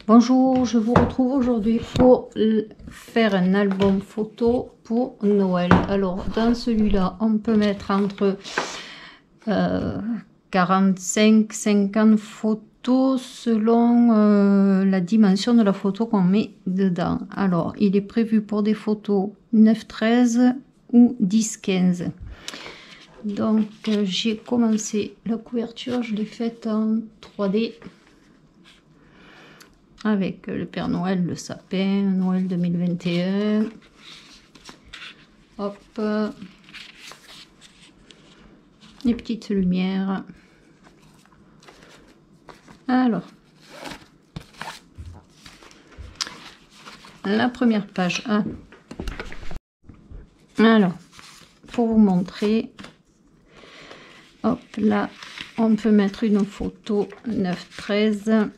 Bonjour, je vous retrouve aujourd'hui pour faire un album photo pour Noël. Alors dans celui-là, on peut mettre entre 45-50 photos selon la dimension de la photo qu'on met dedans. Alors il est prévu pour des photos 9-13 ou 10-15. Donc j'ai commencé la couverture, je l'ai faite en 3D. Avec le Père Noël, le sapin, Noël 2021. Hop. Les petites lumières. Alors. La première page. Alors, pour vous montrer. Hop, là, on peut mettre une photo 9-13.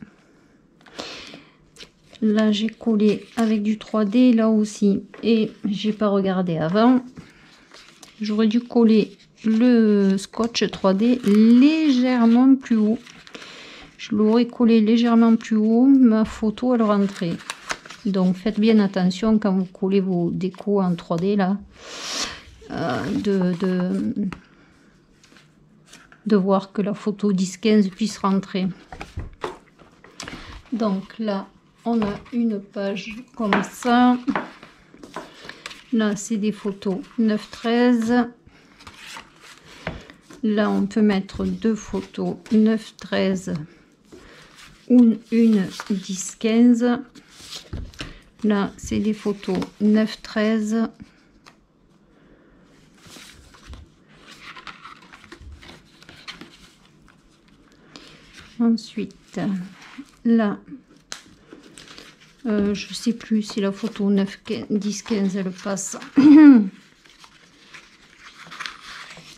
Là, j'ai collé avec du 3D, là aussi, et j'ai pas regardé avant. J'aurais dû coller le scotch 3D légèrement plus haut. Je l'aurais collé légèrement plus haut, ma photo, elle rentrait. Donc, faites bien attention quand vous collez vos décos en 3D, là, de voir que la photo 10-15 puisse rentrer. Donc, là, on a une page comme ça. Là, c'est des photos 9-13. Là, on peut mettre deux photos 9-13 ou une 10-15. Là, c'est des photos 9-13. Ensuite, là, je sais plus si la photo 9-10-15 elle passe.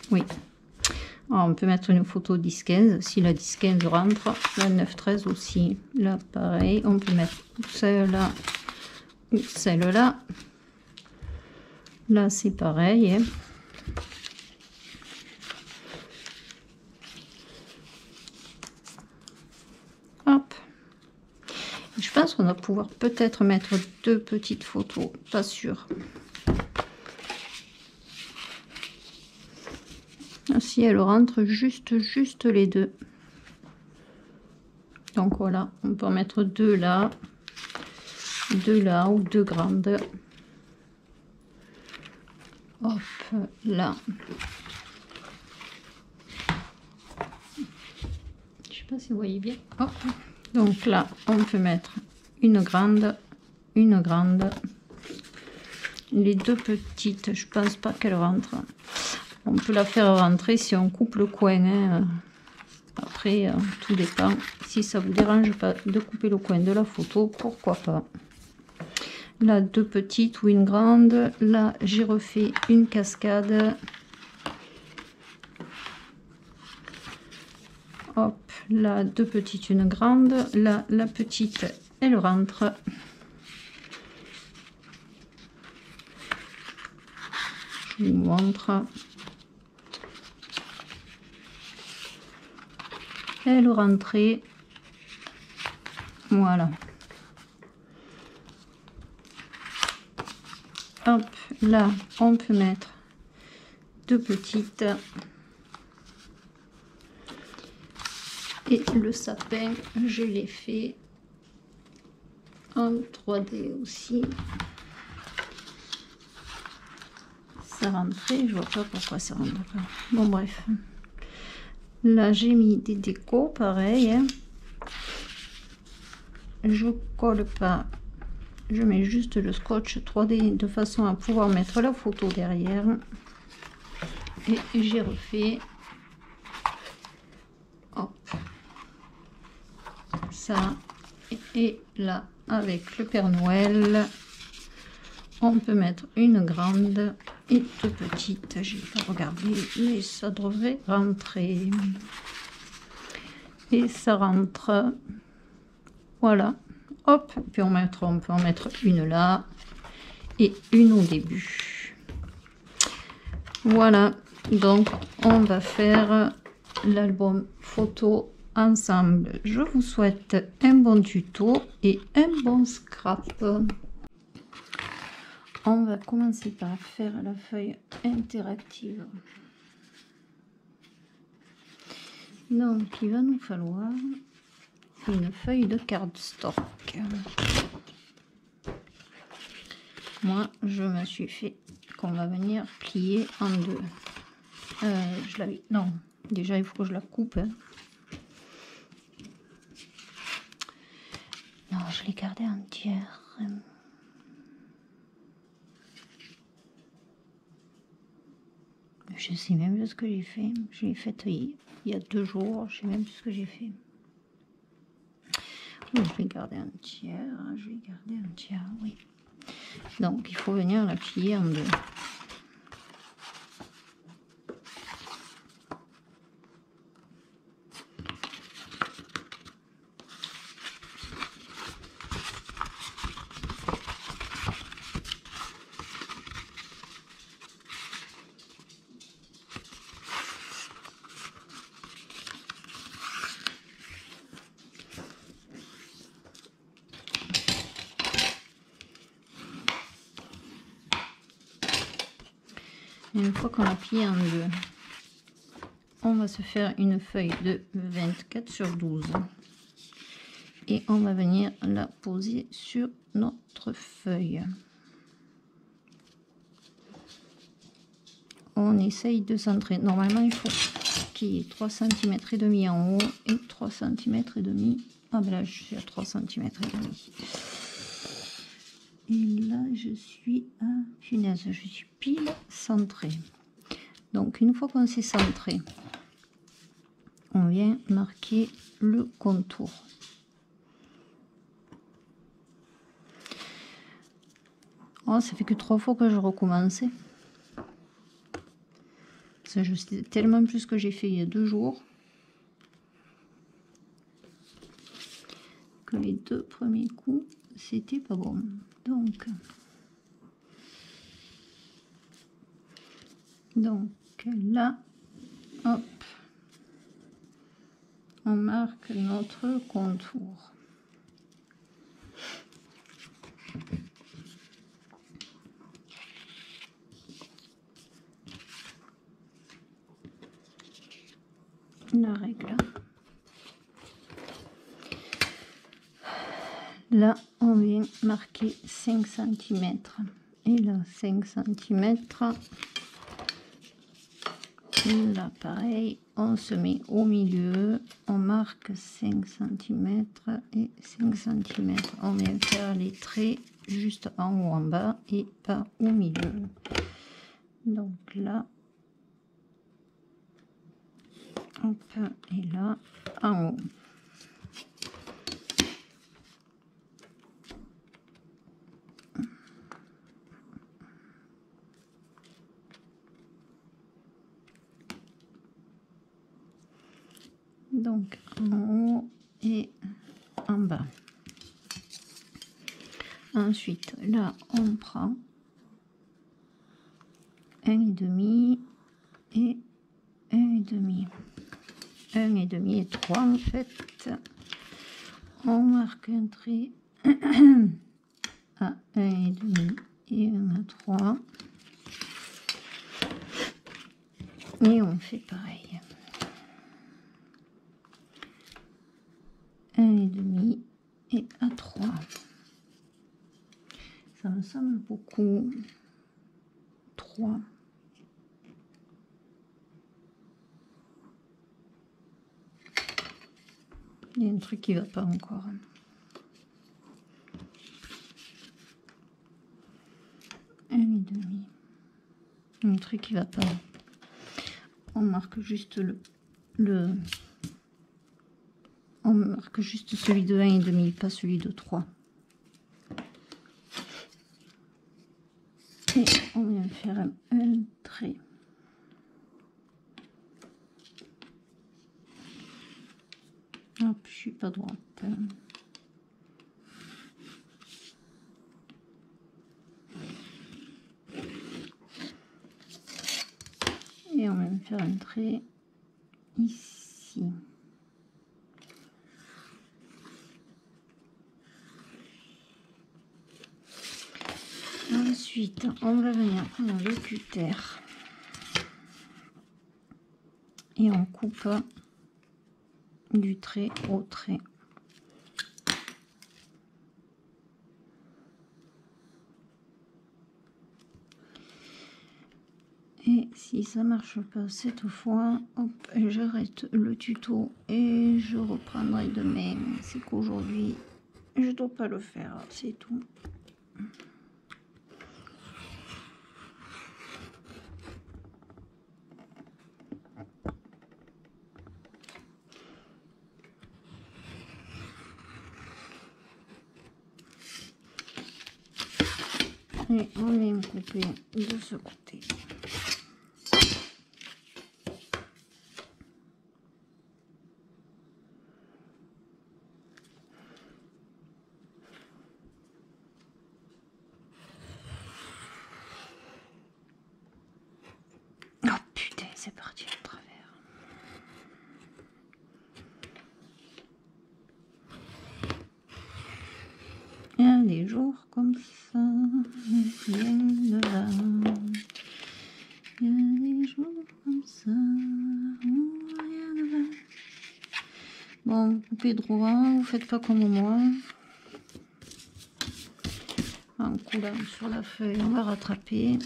Oui. Alors, on peut mettre une photo 10-15 si la 10-15 rentre. La 9-13 aussi. Là, pareil. On peut mettre celle-là ou celle-là. Là, c'est pareil. Hein. Hop. Je pense qu'on va pouvoir peut-être mettre deux petites photos, pas sûr. Si elle rentre juste les deux. Donc voilà, on peut en mettre deux là ou deux grandes. Hop, là. Je sais pas si vous voyez bien. Hop. Donc là, on peut mettre une grande. Les deux petites, je pense pas qu'elles rentrent. On peut la faire rentrer si on coupe le coin. Hein. Après, tout dépend. Si ça vous dérange pas de couper le coin de la photo, pourquoi pas. Là, deux petites ou une grande. Là, j'ai refait une cascade. Hop, là, deux petites, une grande. Là, la petite, elle rentre. Je vous montre. Elle rentrait. Voilà. Hop, là, on peut mettre deux petites. Et le sapin, je l'ai fait en 3D aussi. Ça rentrait, je vois pas pourquoi ça rentre pas. Bon, bref. Là, j'ai mis des décos, pareil. Hein. Je colle pas. Je mets juste le scotch 3D de façon à pouvoir mettre la photo derrière. Et j'ai refait. Hop. Ça. Et là, avec le Père Noël, on peut mettre une grande et deux petites. J'ai pas regardé, mais ça devrait rentrer. Et ça rentre. Voilà. Hop. Puis on peut en mettre une là et une au début. Voilà. Donc on va faire l'album photo ensemble, je vous souhaite un bon tuto et un bon scrap. On va commencer par faire la feuille interactive. Donc, il va nous falloir une feuille de cardstock. Moi, je me suis fait qu'on va venir plier en deux. Je l'avais... Non, déjà, il faut que je la coupe. Hein. Non, je l'ai gardée entière. Je sais même plus ce que j'ai fait. Je l'ai faite il y a 2 jours. Je sais même plus ce que j'ai fait. Oui, je l'ai gardée entière. Je l'ai gardée entière, oui. Donc, il faut venir la plier en deux. Et une fois qu'on l'a plié en deux, on va se faire une feuille de 24 sur 12. Et on va venir la poser sur notre feuille. On essaye de centrer. Normalement, il faut qu'il y ait 3 cm et demi en haut et 3 cm et demi. Ah ben là, je suis à 3 cm et demi. Et là, je suis à punaise, je suis pile centrée. Donc, une fois qu'on s'est centré, on vient marquer le contour. Oh, ça fait que 3 fois que je recommençais. Je sais tellement plus ce que j'ai fait il y a 2 jours que les 2 premiers coups, c'était pas bon. Donc là, hop, on marque notre contour. La règle. Là, on vient marquer 5 cm. Et là, 5 cm. Là, pareil, on se met au milieu. On marque 5 cm et 5 cm. On vient faire les traits juste en haut, en bas et pas au milieu. Donc là, hop, et là, en haut. Donc en haut et en bas. Ensuite, là, on prend 1,5 et 1,5. 1,5 et 3 en fait. On marque un trait à 1,5 et un à 3. Et on fait pareil. 1,5 et à 3. Ça me semble beaucoup. 3. Il y a un truc qui va pas encore. Un truc qui va pas. On marque juste on marque juste celui de 1,5, pas celui de 3. Et on vient faire un trait. Hop, je suis pas droite. Et on va faire un trait ici. Ensuite, on va venir prendre le cutter et on coupe du trait au trait. Et si ça marche pas cette fois, hop, j'arrête le tuto et je reprendrai demain. C'est qu'aujourd'hui, je dois pas le faire, c'est tout. Et on vient couper de ce côté. Oh putain, c'est parti à travers. Il y a des jours comme ça, rien ne va. Il y a des jours comme ça, où rien ne va. Bon, coupez droit, vous faites pas comme moi. En coulant sur la feuille, on va rattraper.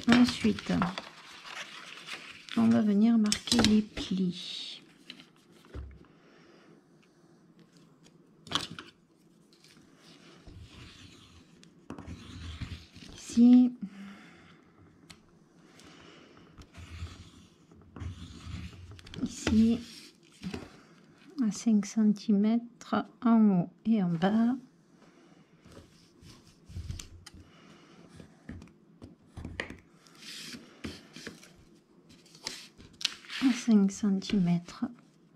Ensuite, on va venir marquer les plis. Ici. Ici. À 5 cm en haut et en bas. À 5 cm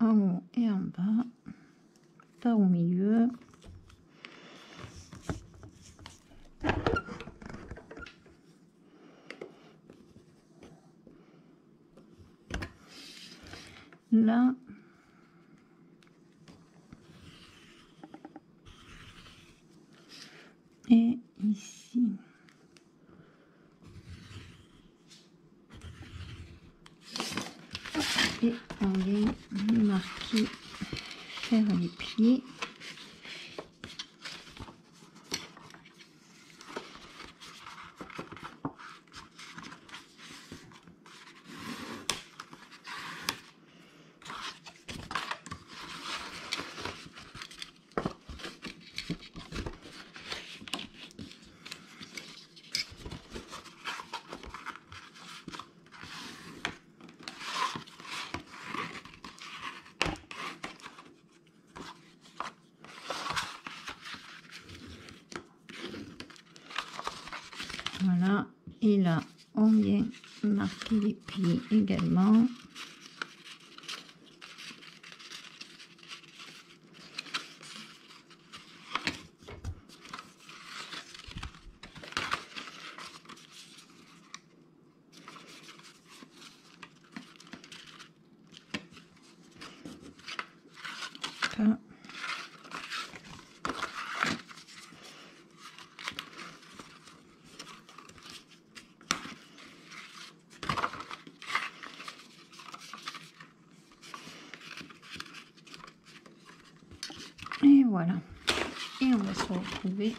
en haut et en bas, pas au milieu. Là, et ici. Et on vient marquer, faire les pieds. Voilà, et là on vient marquer les plis également. Et voilà. Et on va se retrouver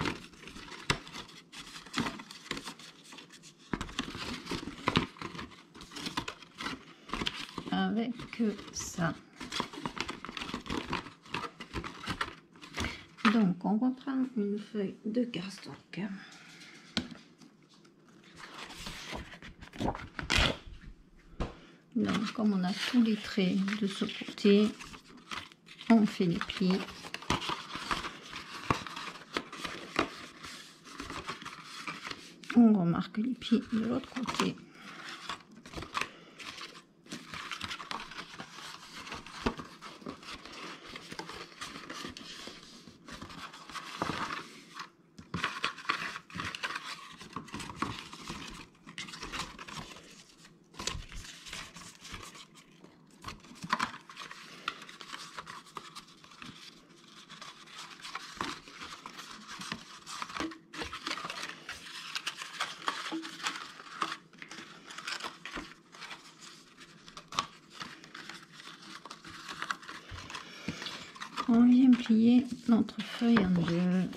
avec ça. Donc, on reprend une feuille de cardstock. Donc, comme on a tous les traits de ce côté, on fait les plis. On remarque les plis de l'autre côté. plier notre feuille en deux.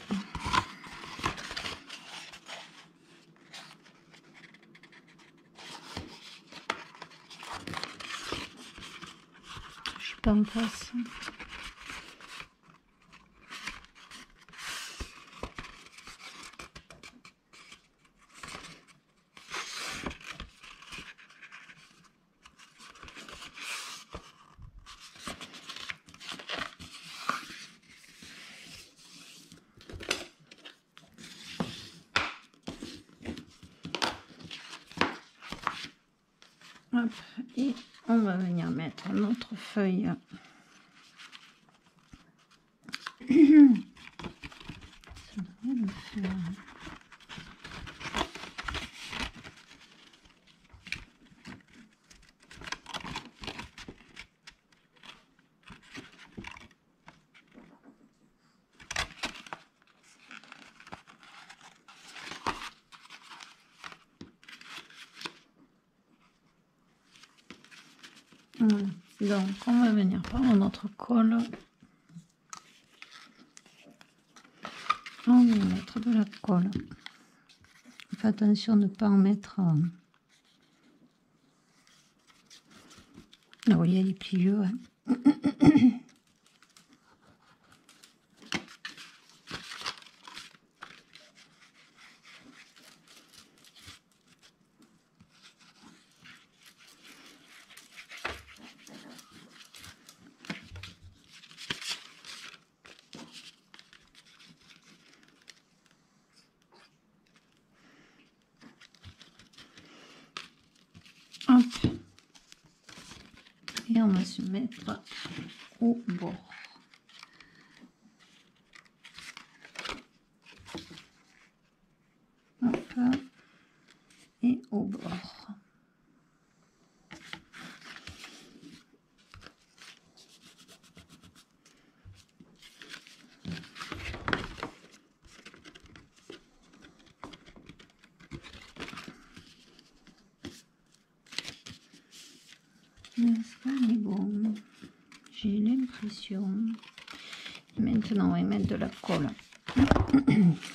Je suis pas en place. Hop, et on va venir mettre notre feuille. Ça devrait le faire. Voilà. Donc on va venir prendre notre colle, on va mettre de la colle. Faites attention de ne pas en mettre là où il y a les plieux. Hein. Hop. Et on va se mettre au bord. Hop. Et au bord. N'est-ce pas, mais bon, j'ai l'impression. Maintenant, on va mettre de la colle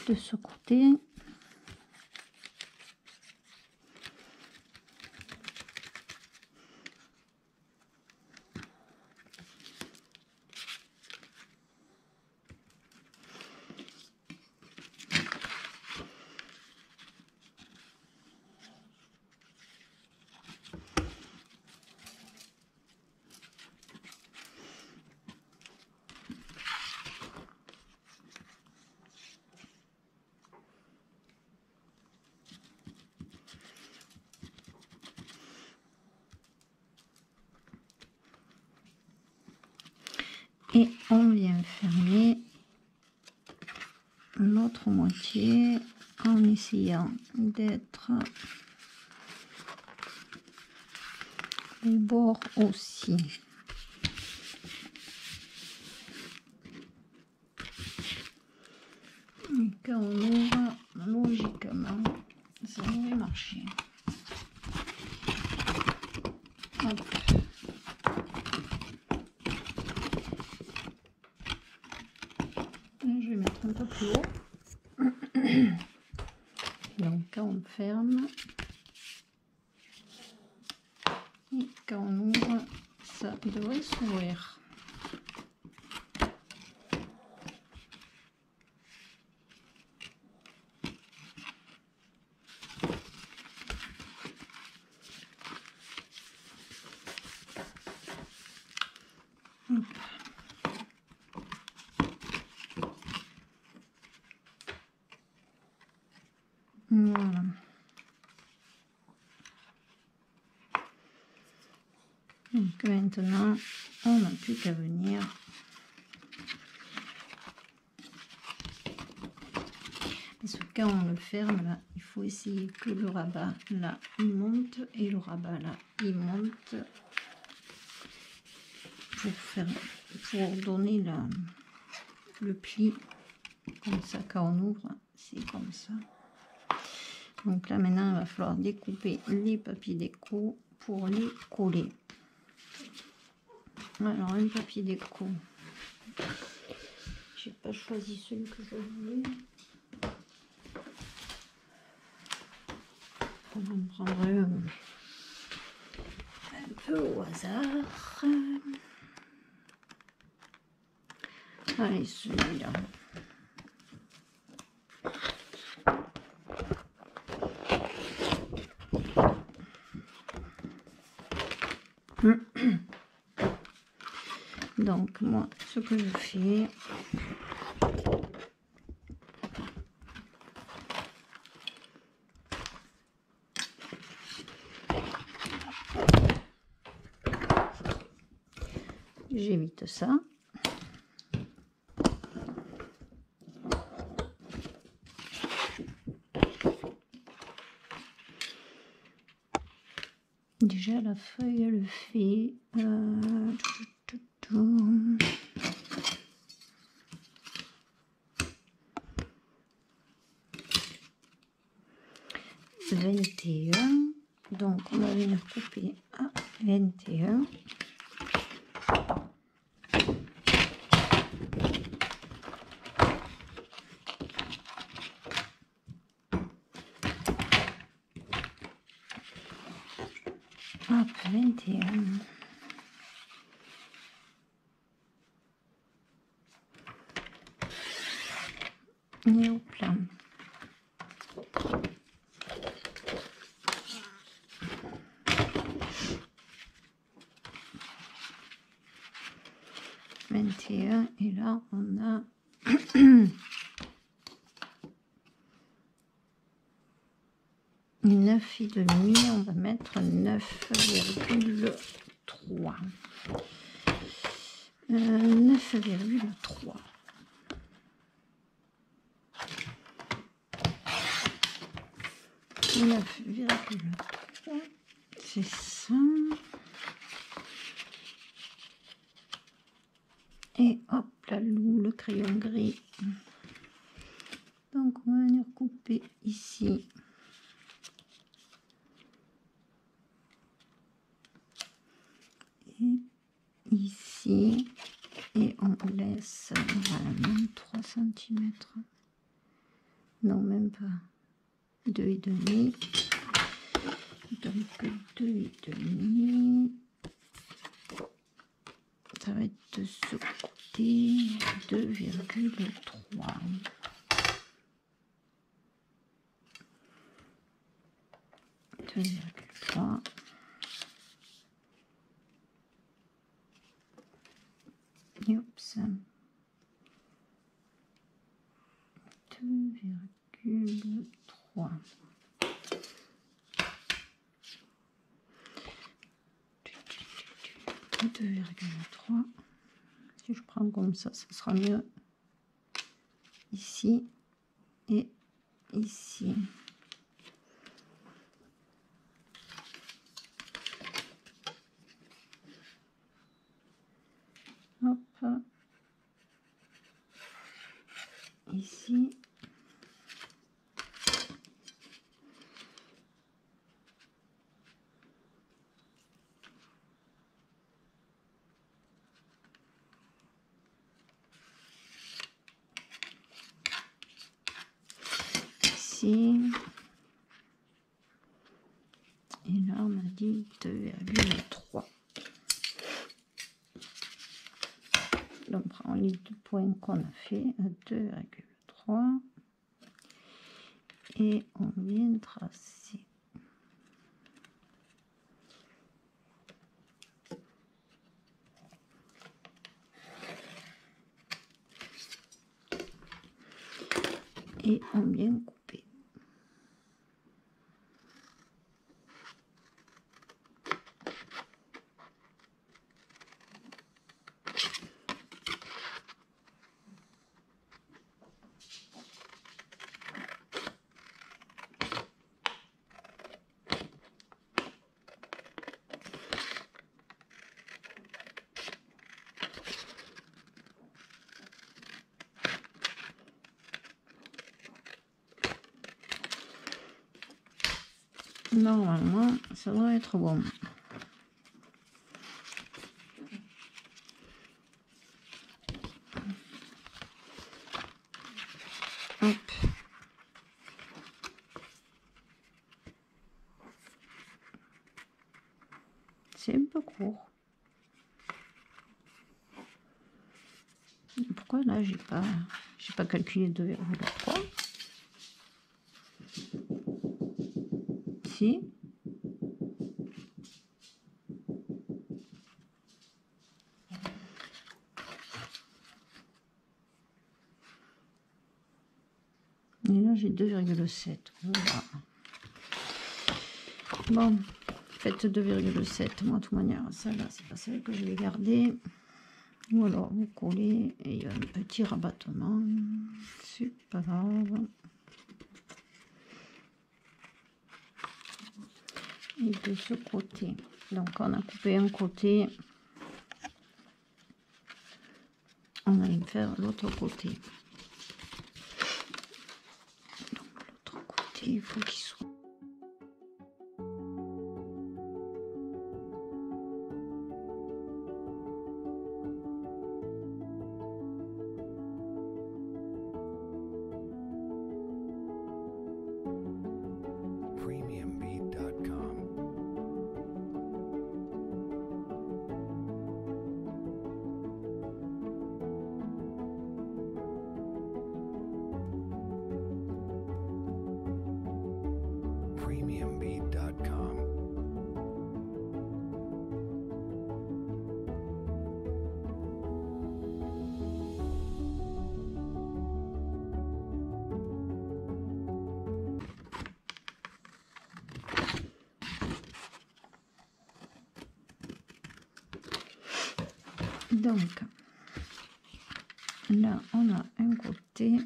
de ce côté. Et on vient fermer l'autre moitié en essayant d'être les bords aussi. Et quand on ouvre, logiquement, ça devrait marcher. Hop. Je vais mettre un peu plus haut. Donc quand on ferme et quand on ouvre, ça devrait s'ouvrir. Voilà. Donc maintenant, on n'a plus qu'à venir parce que quand on le ferme là, il faut essayer que le rabat là il monte et le rabat là il monte pour donner le pli comme ça. Quand on ouvre, c'est comme ça. Donc là maintenant il va falloir découper les papiers déco pour les coller. Alors un papier déco, j'ai pas choisi celui que je voulais. On en prendra un peu au hasard. Allez, celui-là. Donc moi, ce que je fais, j'évite ça. Déjà la feuille elle fait 21, donc on va venir couper à 21. Hop, 21. Et au plan. Et là on a 9,5, on va mettre 9,3. 9,3. C'est ça. Et hop là, le crayon gris. Donc on va venir couper ici. Et ici. Et on laisse même 3 cm. Non, même pas. 2,5. Donc 2,5. Ça va être de ce côté 2,3. 2,3. Et hop, ça. 2,3. 2,3. Si je prends comme ça, ça sera mieux. Ici et ici. Hop. Ici. Et là on a dit 2,3. Donc on prend les 2 points qu'on a fait à 2,3 et on vient tracer. Et on vient couper. Normalement, ça doit être bon. Hop. C'est un peu court. Pourquoi là j'ai pas calculé 2,3? Si. Et là j'ai 2,7. Voilà. Bon, faites 2,7. Moi de toute manière, ça là c'est pas celle que je vais garder. Ou alors vous collez et il y a un petit rabattement. C'est pas grave. Et de ce côté, donc on a coupé un côté, on va faire l'autre côté. Donc l'autre côté, il faut qu'il soit premiumbeat.com. premiumbeat.com. donc là on a un côté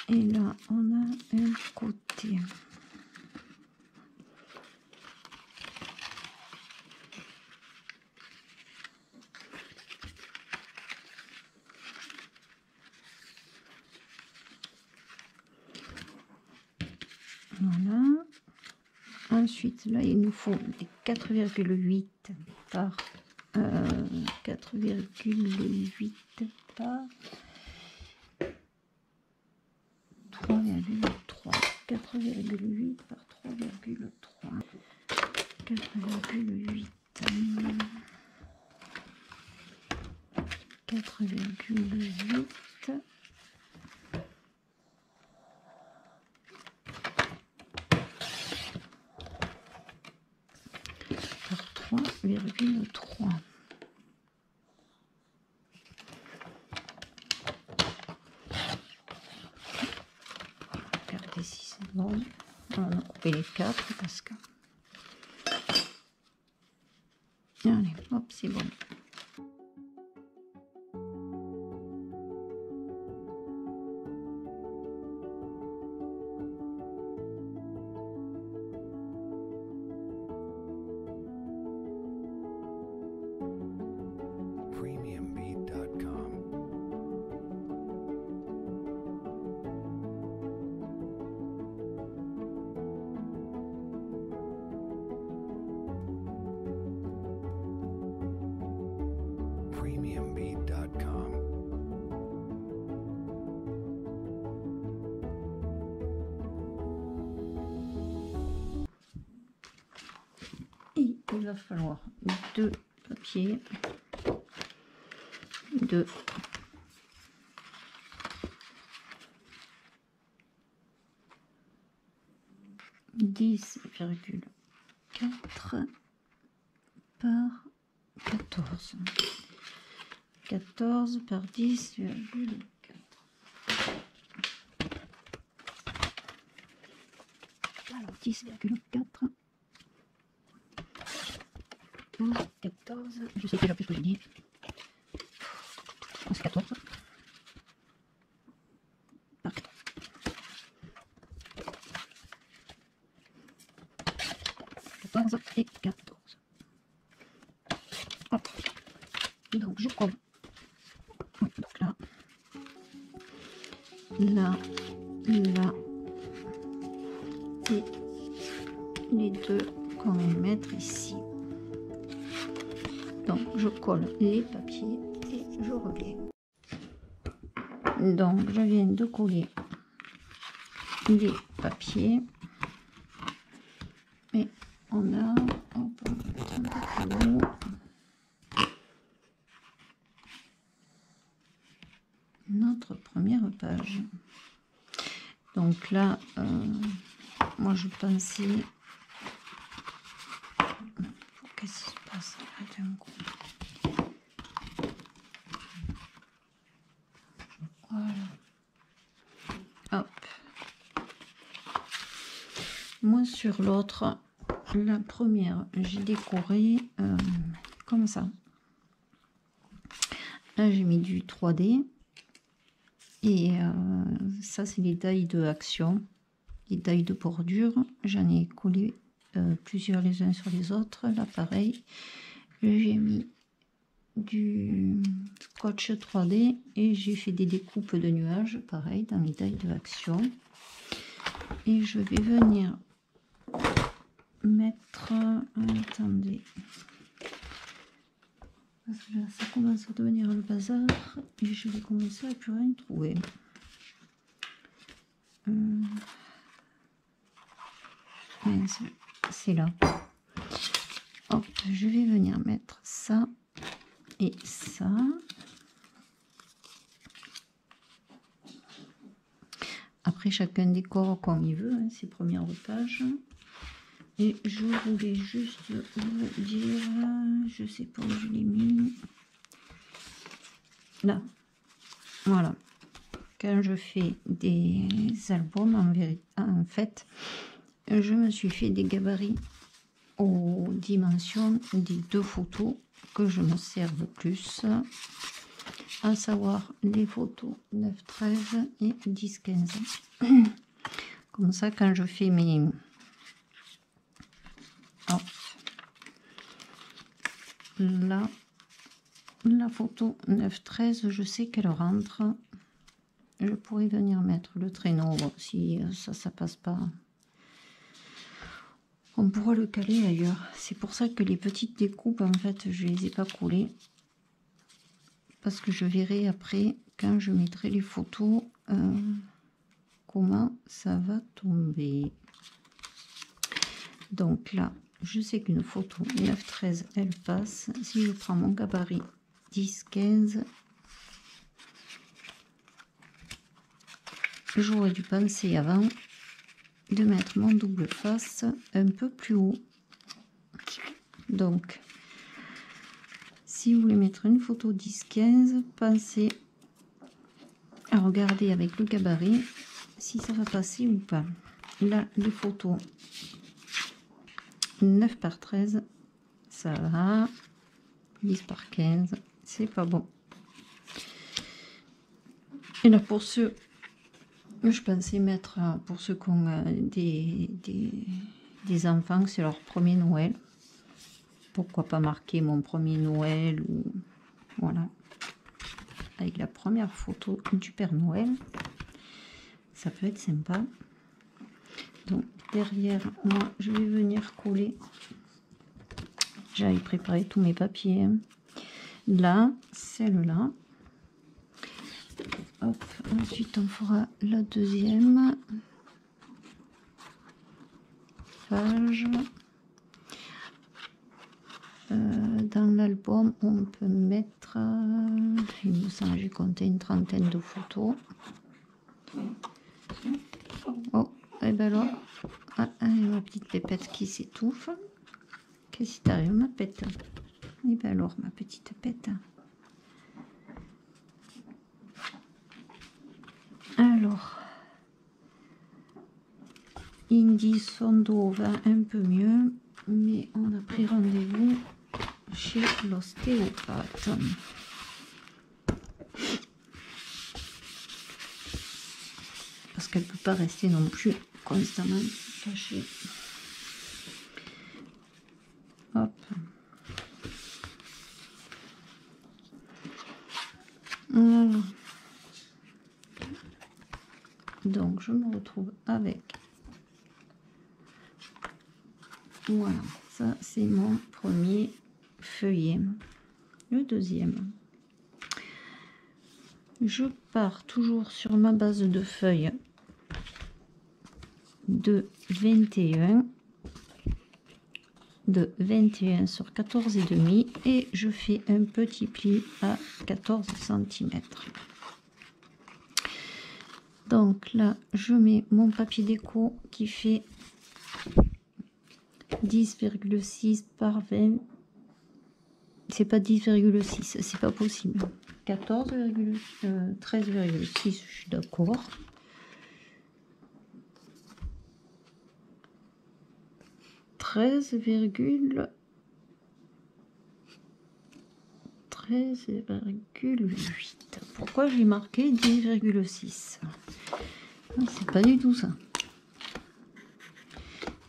et là on a un côté. Voilà. Ensuite, là, il nous faut des 4,8 par 4,8 par 3,3. 4,8 par 3,3. 4,8. 4,8. Par 3,3. Regardez si c'est bon. On a coupé les 4 parce que... Allez, hop, c'est bon. premiumbeat.com. premiumbeat.com. Et il va falloir 2 papiers, 2 10,4 par 14. 14 par 10,4. Alors 10,4 par 14. Je sais déjà plus ce que j'ai dit. C'est 14 par 14. 14 et 14. Hop. Donc je colle. Oui, donc là, là, là, et les deux qu'on va mettre ici. Donc je colle les papiers et je reviens. Donc, je viens de coller les papiers. Et on a hop, notre première page. Donc là, moi je pensais... Qu'est-ce qui se passe là d'un coup? Voilà. Hop. Moi sur l'autre, la première, j'ai décoré comme ça. Là j'ai mis du 3D. Et ça c'est les tailles de action, les tailles de bordure. J'en ai collé plusieurs les uns sur les autres. Là pareil, j'ai mis du scotch 3D et j'ai fait des découpes de nuages, pareil, dans les tailles de action. Et je vais venir mettre... attendez. Parce que là, ça commence à devenir le bazar et je vais commencer à plus rien trouver. C'est là. Hop, je vais venir mettre ça et ça. Après, chacun décore comme il veut, hein, ses premières pages. Et je voulais juste vous dire, je sais pas où je l'ai mis. Là, voilà. Quand je fais des albums, en fait, je me suis fait des gabarits aux dimensions des deux photos que je me serve plus, à savoir les photos 9-13 et 10-15. Comme ça, quand je fais mes... Hop. Là, la photo 9-13, je sais qu'elle rentre. Je pourrais venir mettre le traîneau, bon, si ça passe pas. On pourra le caler ailleurs. C'est pour ça que les petites découpes, en fait, je les ai pas collées. Parce que je verrai après, quand je mettrai les photos, comment ça va tomber. Donc là, je sais qu'une photo 9-13, elle passe. Si je prends mon gabarit 10-15, j'aurais dû penser avant de mettre mon double face un peu plus haut. Donc, si vous voulez mettre une photo 10-15, pensez à regarder avec le gabarit si ça va passer ou pas. Là, les photos 9 par 13, ça va. 10 par 15, c'est pas bon. Et là, pour ceux, je pensais mettre, pour ceux qui ont des enfants, c'est leur premier Noël. Pourquoi pas marquer mon premier Noël ou voilà, avec la première photo du Père Noël. Ça peut être sympa. Donc derrière, moi, je vais venir coller. J'avais préparé tous mes papiers. Hein. Là, celle-là. Hop, ensuite on fera la deuxième page. Dans l'album, on peut mettre, il me semble, j'ai compté une trentaine de photos. Oh, et ben alors, ma petite pépette qui s'étouffe. Qu'est-ce qui t'arrive, ma pète? Et ben alors, ma petite pète. Alors, Indy Sondo va un peu mieux, mais on a pris rendez-vous chez l'ostéopathe. Parce qu'elle ne peut pas rester non plus constamment cachée. Hop. Voilà. Donc je me retrouve avec, voilà, ça c'est mon premier feuillet. Le deuxième je pars toujours sur ma base de feuilles de 21 sur 14 et demi et je fais un petit pli à 14 cm. Donc là je mets mon papier déco qui fait 10,6 par 20. C'est pas 10,6, c'est pas possible. 13,6, je suis d'accord. 13,8. Pourquoi j'ai marqué 10,6? C'est pas du tout ça.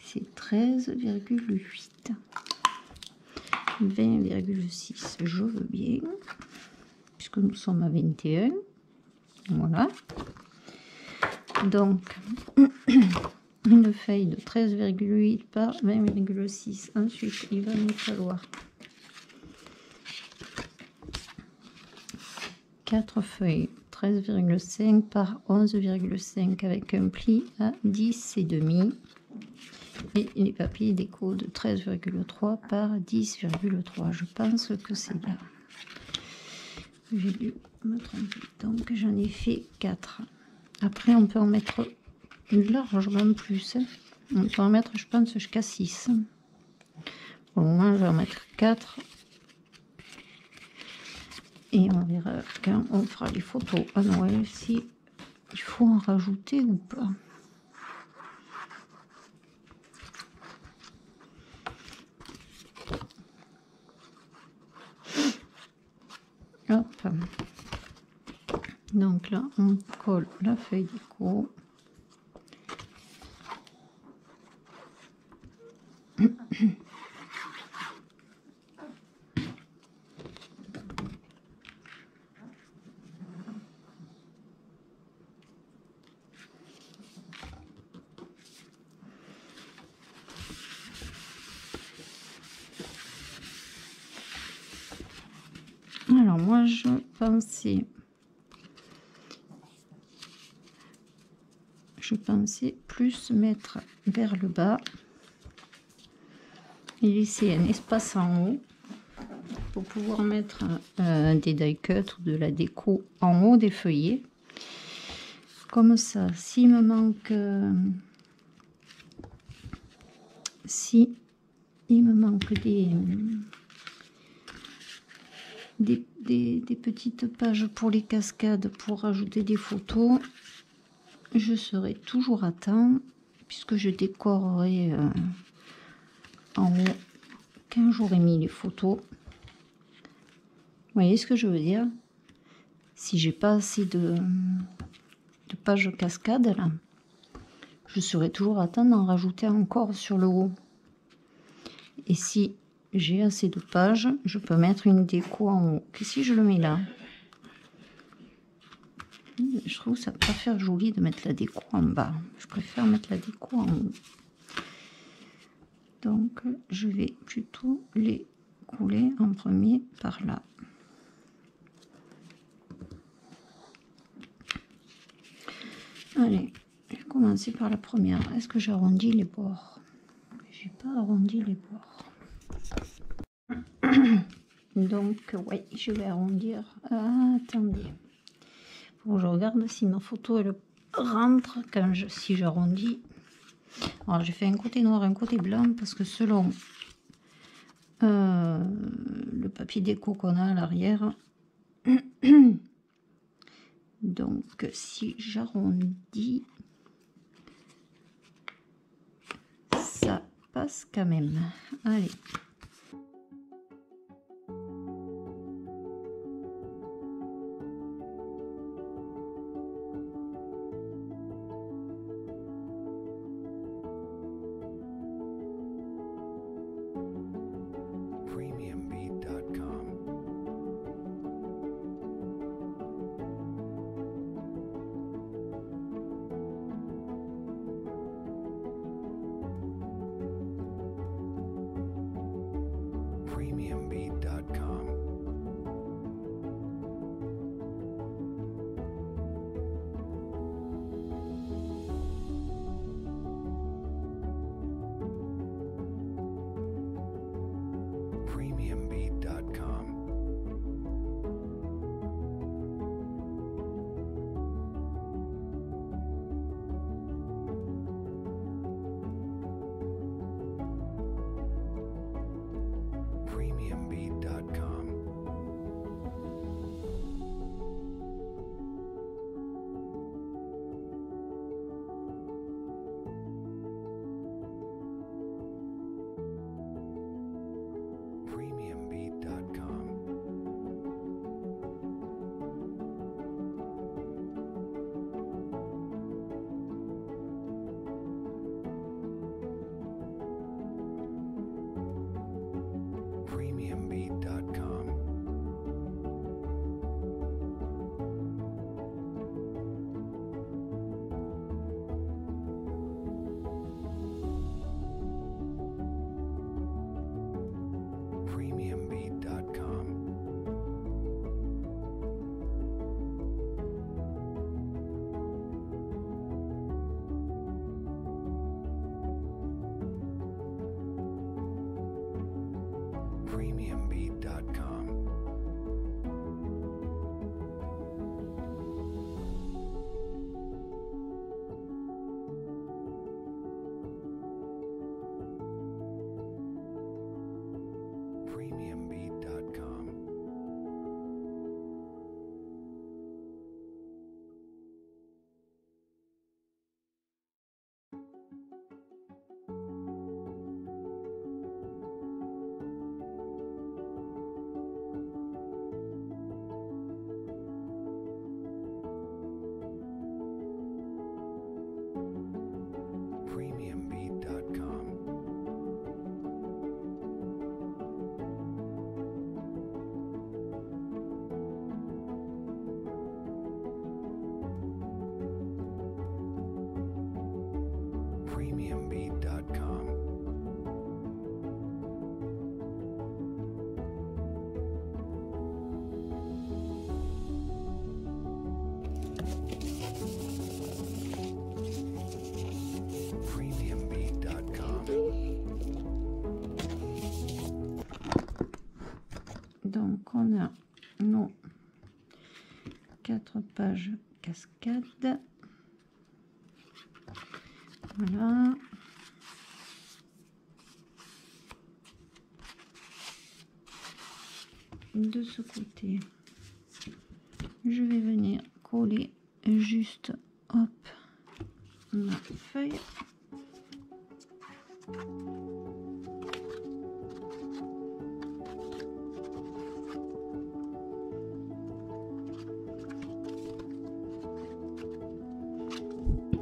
C'est 13,8. 20,6, je veux bien, puisque nous sommes à 21. Voilà. Donc, une feuille de 13,8 par 20,6. Ensuite, il va nous falloir 4 feuilles 13,5 par 11,5 avec un pli à 10 et demi. Et les papiers déco de 13,3 par 10,3. Je pense que c'est là. J'ai dû me tromper. Donc j'en ai fait 4. Après on peut en mettre largement plus. On peut en mettre, je pense, jusqu'à 6. Pour le moment, je vais en mettre 4. Et on verra quand on fera les photos à Noël si il faut en rajouter ou pas. Hop. Donc là, on colle la feuille déco. Alors moi, je pensais plus mettre vers le bas et laisser un espace en haut pour pouvoir mettre des die cuts ou de la déco en haut des feuillets. Comme ça, s'il me manque des petites pages pour les cascades pour rajouter des photos, je serai toujours à temps puisque je décorerai en haut quand j'aurai mis les photos. Vous voyez ce que je veux dire? Si j'ai pas assez de pages cascades là, je serai toujours à temps d'en rajouter encore sur le haut. Et si j'ai assez de pages, je peux mettre une déco en haut. Que si je le mets là, je trouve que ça va pas faire joli de mettre la déco en bas. Je préfère mettre la déco en haut. Donc je vais plutôt les couler en premier par là. Allez, je vais commencer par la première. Est-ce que j'arrondis les bords? J'ai pas arrondi les bords. Donc oui, je vais arrondir. Attendez. Faut que je regarde si ma photo elle rentre si j'arrondis. Alors j'ai fait un côté noir, un côté blanc parce que selon le papier déco qu'on a à l'arrière, donc si j'arrondis, ça passe quand même. Allez. Premiumbeat.com. Premiumbeat.com. Premiumbeat.com. Premiumbeat.com. Premiumbeat.com. Donc on a nos 4 pages cascade. Voilà. De ce côté, je vais venir coller juste, hop, ma feuille.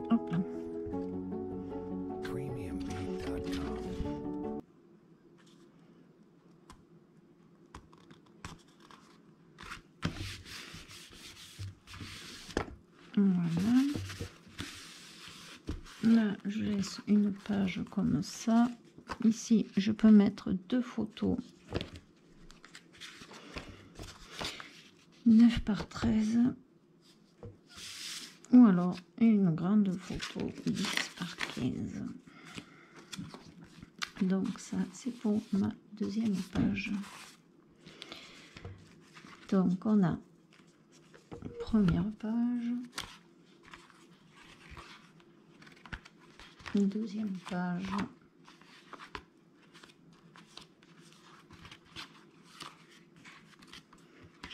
Hop là. Premiumbeat.com. Voilà. Là, je laisse une page comme ça. Ici, je peux mettre 2 photos. 9 par 13. Ou alors une grande photo 10 par 15. Donc ça, c'est pour ma deuxième page. Donc on a première page, deuxième page,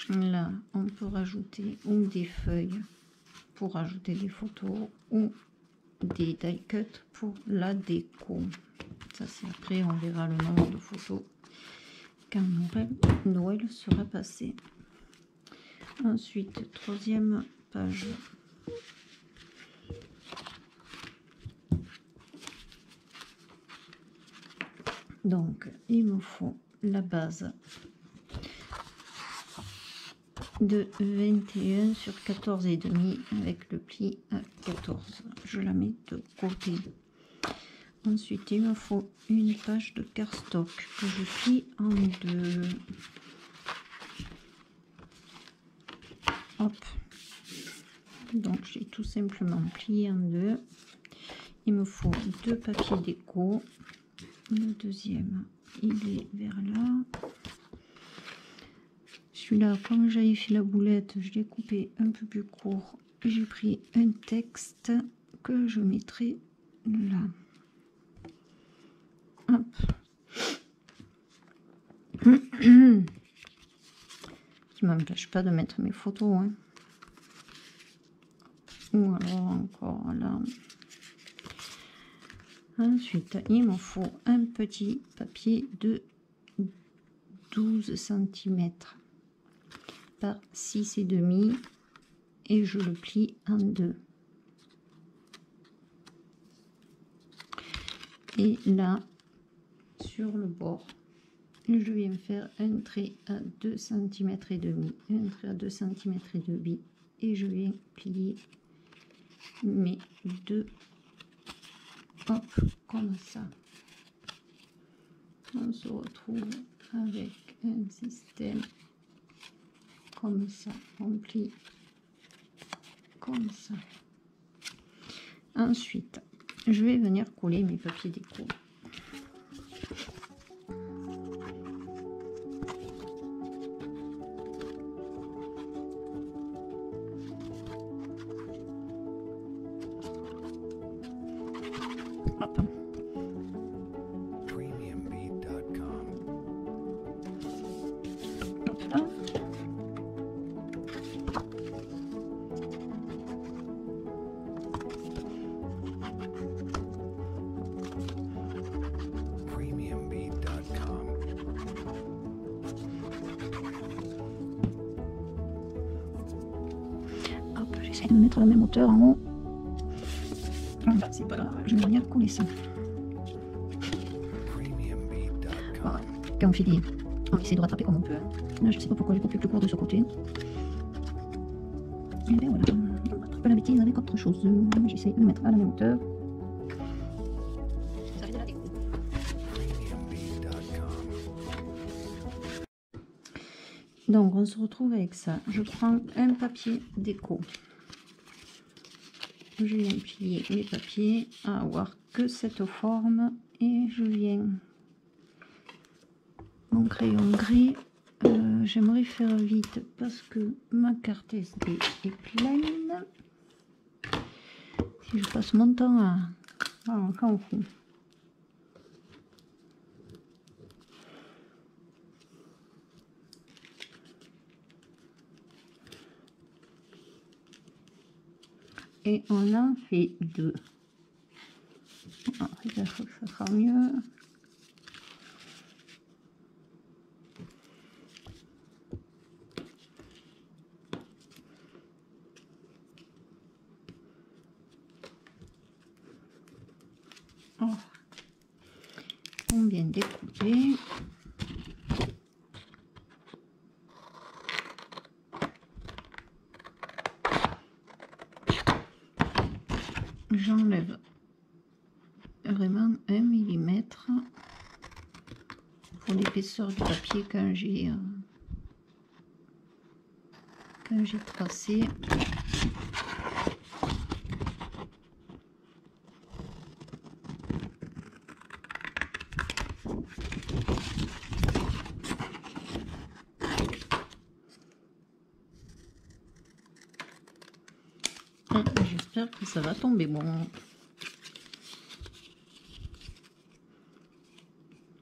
là on peut rajouter ou des feuilles pour ajouter des photos ou des die cut pour la déco. Ça c'est après, on verra le nombre de photos quand Noël sera passé. Ensuite, troisième page. Donc, il me faut la base de 21 sur 14,5 avec le pli à 14. Je la mets de côté. Ensuite, il me faut une page de cardstock que je plie en deux. Hop. Donc, j'ai tout simplement plié en deux. Il me faut 2 papiers déco. Le deuxième, il est vers là. Celui-là, comme j'avais fait la boulette, je l'ai coupé un peu plus court. J'ai pris un texte que je mettrai là. Hop. Qui m'empêche pas de mettre mes photos. Hein. Ou alors encore là. Ensuite, il me faut un petit papier de 12 cm par 6,5 et je le plie en deux. Et là, sur le bord, je viens faire un trait à 2 cm et demi, un trait à 2 cm et demi, et je viens plier mes deux, hop, comme ça. On se retrouve avec un système comme ça, on plie comme ça. Ensuite, je vais venir coller mes papiers déco. Hop. Premiumbeat.com. Hop là. Premiumbeat.com. Hop, j'essaie de me mettre à la même hauteur en haut. Voilà, c'est pas grave, je vais venir coller ça. Premiumbeat.com. Voilà. Quand on fait des... On essaie de rattraper comme on peut. Là, je sais pas pourquoi j'ai pas fait plus court de ce côté. Et bien voilà, on rattrape la bêtise avec autre chose. J'essaie de me mettre à la même hauteur. Ça fait de la déco. Premiumbeat.com. Donc on se retrouve avec ça. Je prends un papier déco. Je viens plier mes papiers à avoir que cette forme et je viens mon crayon gris. J'aimerais faire vite parce que ma carte SD est pleine. Si je passe mon temps à on s'en fout. Et on en fait deux. Ah, peut-être que ça sera mieux. Oh. On vient découper. J'enlève vraiment 1 mm pour l'épaisseur du papier quand j'ai tracé. J'espère que ça va tomber bon.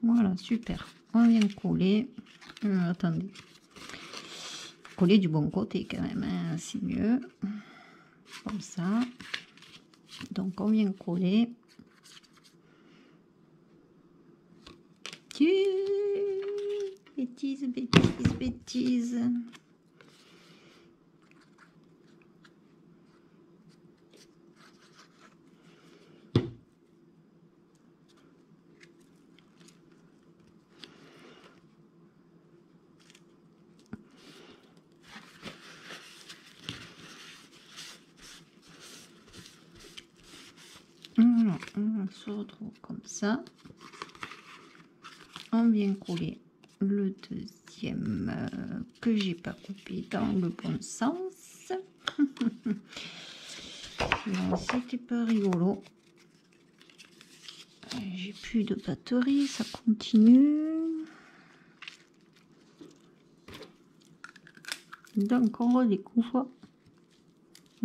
Voilà, super. On vient coller. Attendez. Coller du bon côté quand même, hein, c'est mieux. Comme ça. Donc on vient coller. Bêtise, bêtise, bêtise. Voilà, on se retrouve comme ça. On vient coller le deuxième que j'ai pas coupé dans le bon sens. C'était pas rigolo. J'ai plus de batterie, ça continue. Donc on redécouvre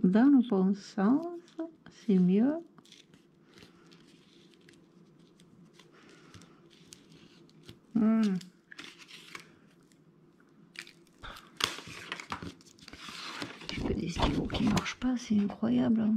dans le bon sens, c'est mieux. J'ai que des stylos qui marchent pas, c'est incroyable.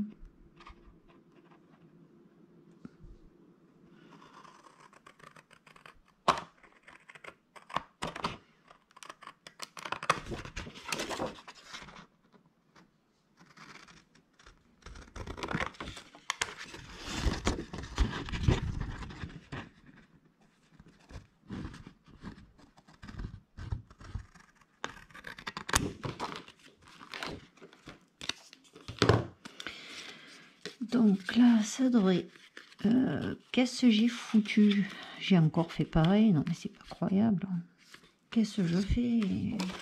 Donc là, ça devrait... qu'est-ce que j'ai foutu? J'ai encore fait pareil. Non, mais c'est pas croyable. Qu'est-ce que je fais?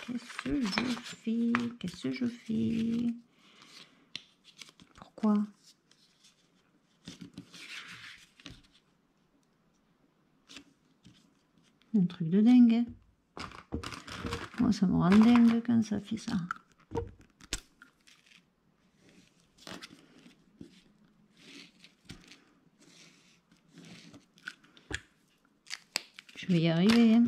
Qu'est-ce que je fais? Qu'est-ce que je fais? Pourquoi? Un truc de dingue. Moi, ça me rend dingue quand ça fait ça. Je vais y arriver. Hein.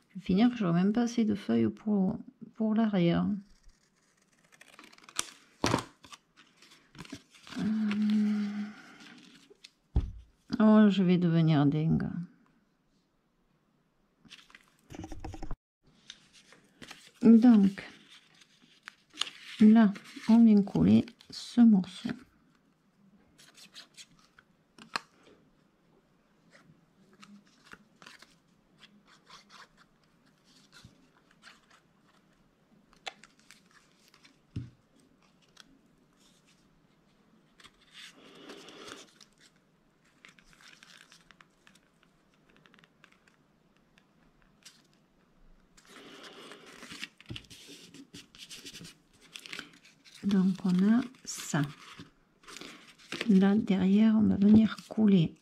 Je vais finir, j'aurai même pas assez de feuilles pour l'arrière. Oh, je vais devenir dingue. Donc, là, on vient coller ce morceau. Donc on a ça. Là derrière, on va venir couler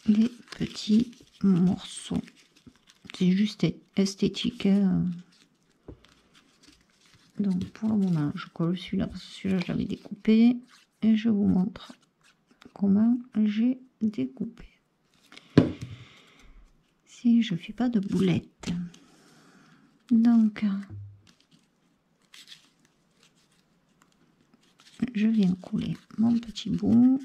les petits morceaux. C'est juste esthétique. Hein. Donc pour le moment, je colle celui-là parce que celui-là, je l'avais découpé. Et je vous montre comment j'ai découpé. Si je fais pas de boulettes. Donc, je viens couler mon petit bout.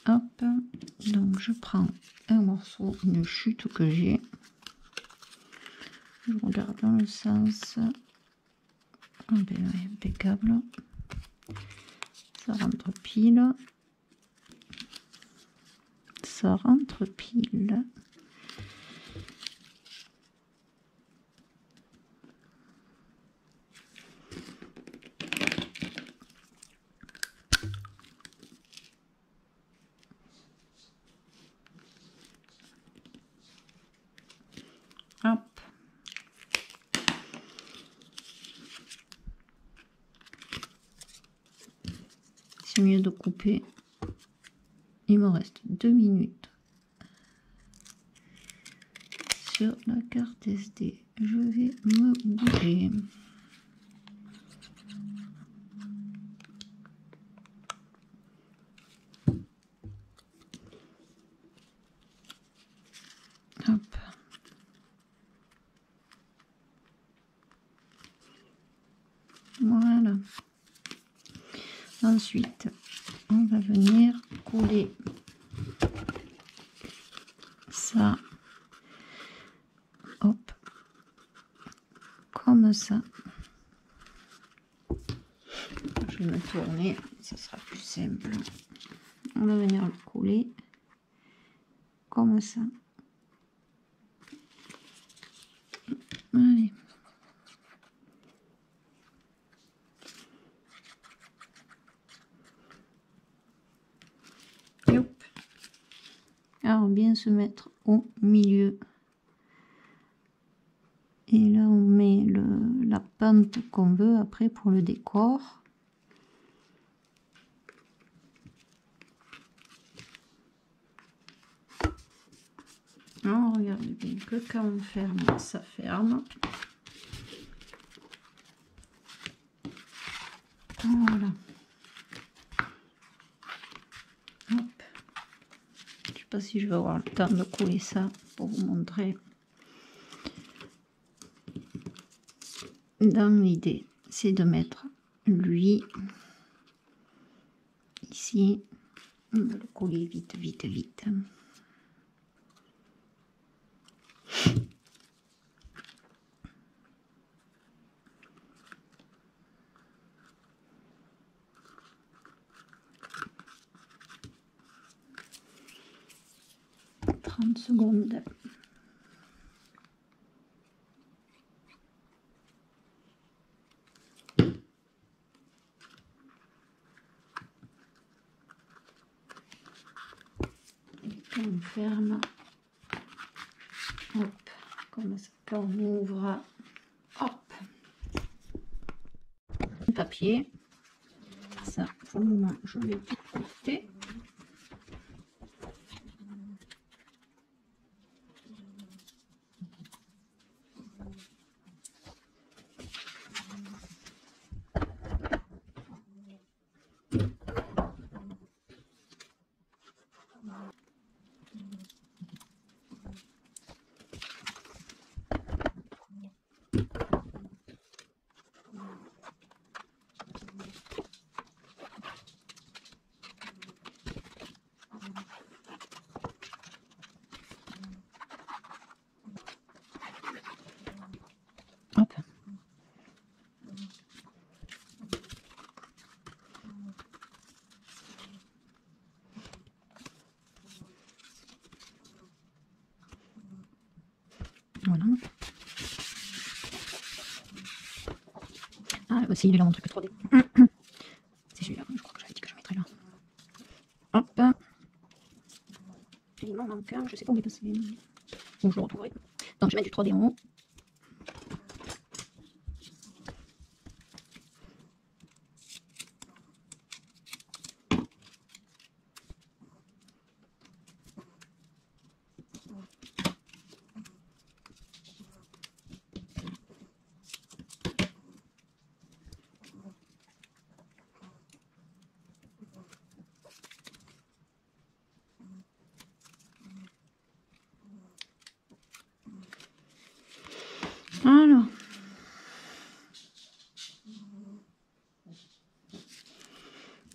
Hop, donc je prends un morceau, une chute que j'ai. Je regarde dans le sens. Ah ben ouais, impeccable. Ça rentre pile. Ça rentre pile. Hop. C'est mieux de couper. Il me reste 2 minutes sur la carte SD. Je vais me bouger. Hop. Voilà. Ensuite, on va venir coller ça. Hop. Comme ça. Je vais me tourner, ça sera plus simple. On va venir le coller comme ça. Allez. Et hop. Alors bien se mettre au milieu. Et là on met la pente qu'on veut après pour le décor. Alors regardez bien que quand on ferme, ça ferme. Voilà. Hop. Je sais pas si je vais avoir le temps de coller ça pour vous montrer. Dans l'idée, c'est de mettre lui ici. On va le coller vite, vite, vite. Secondes. Et quand on ferme, hop, comme ça, quand on ouvre, hop, le papier. Ça, pour le moment, je vais tout porter. Hop. Voilà. Ah, aussi, il est là mon truc 3D. C'est celui-là, je crois que j'avais dit que je mettrais là. Hop. Il m'en manque un, je sais pas où il est passé. Bon, je le retrouverai. Donc, je mets du 3D en haut.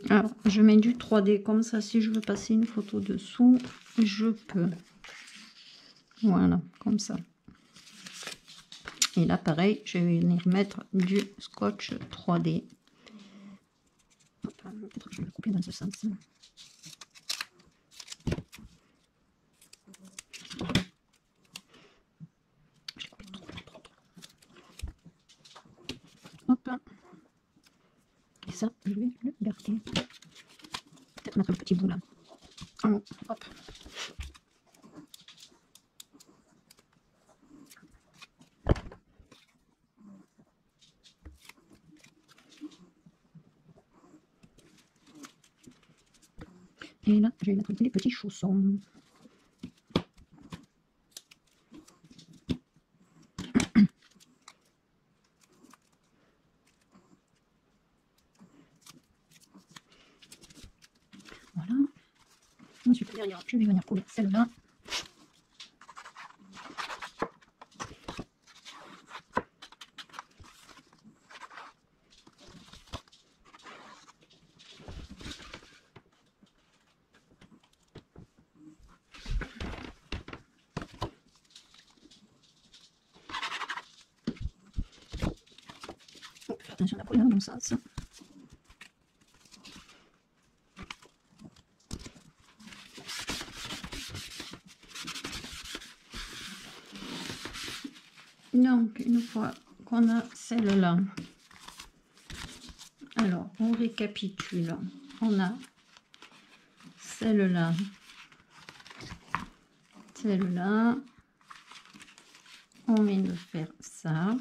Alors, je mets du 3D comme ça. Si je veux passer une photo dessous, je peux. Voilà, comme ça. Et là, pareil, je vais venir mettre du scotch 3D. Peut-être que je vais le couper dans ce sens. Hop. Et ça, je vais le garder. Peut-être mettre le petit bout là. En haut. Hop. Et là, je vais mettre les petits chaussons. Voilà. Ensuite, derrière, je vais venir coller celle-là. Attention à la coller dans le bon sens. Donc, une fois qu'on a celle-là, alors on récapitule. On a celle-là, celle-là. On vient de faire ça.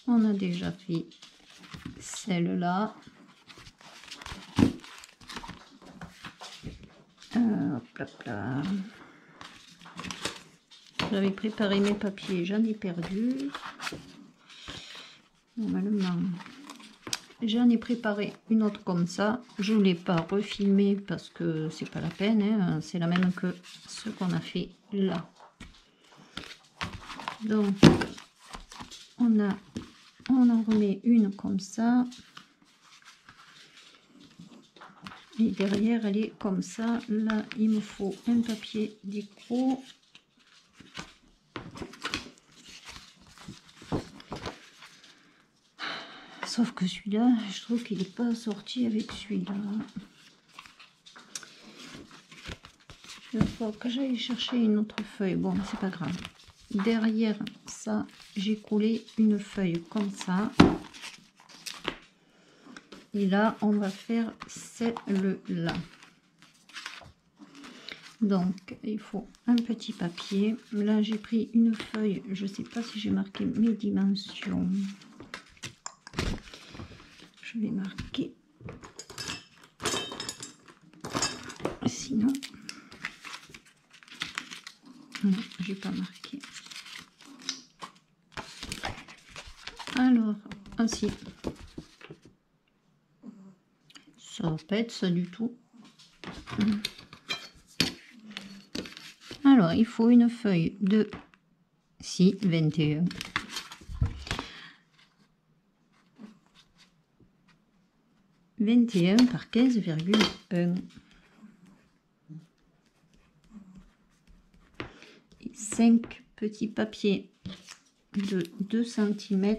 On a déjà fait celle-là. Hop, hop là. J'avais préparé mes papiers, j'en ai perdu. Normalement, j'en ai préparé une autre comme ça. Je ne l'ai pas refilmé parce que c'est pas la peine. Hein. C'est la même que ce qu'on a fait là. Donc, on en remet une comme ça. Et derrière, elle est comme ça. Là, il me faut un papier déco. Sauf que celui-là, je trouve qu'il n'est pas sorti avec celui-là. Il va falloir que j'aille chercher une autre feuille. Bon, c'est pas grave. Derrière ça, j'ai collé une feuille comme ça. Et là, on va faire celle-là. Donc, il faut un petit papier. Là, j'ai pris une feuille. Je ne sais pas si j'ai marqué mes dimensions. je vais marquer. Sinon, non, j'ai pas marqué. Alors, ainsi. Ça va pas être ça du tout. Alors, il faut une feuille de 21. 21 par 15,1. Et 5 petits papiers de 2 cm.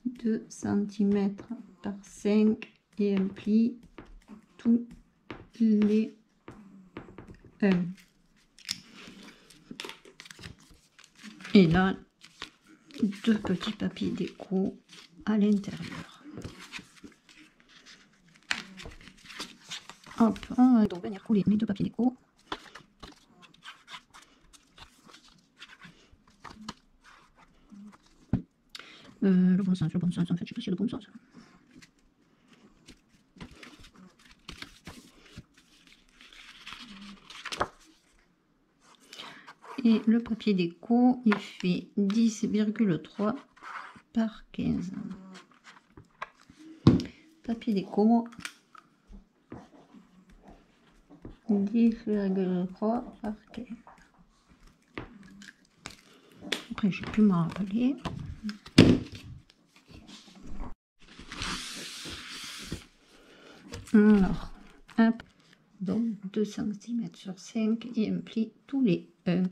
2 cm par 5 et un pli tous les 1. Et là, 2 petits papiers déco à l'intérieur. Hop, on va donc venir couler les 2 papiers déco. Le bon sens, en fait, je sais pas si c'est le bon sens. Et le papier déco, il fait 10,3 par 15. Papier déco, 10,3 par 15. Après, j'ai pu m'en rappeler. Alors, hop, donc 2 cm sur 5 et un pli tous les 1.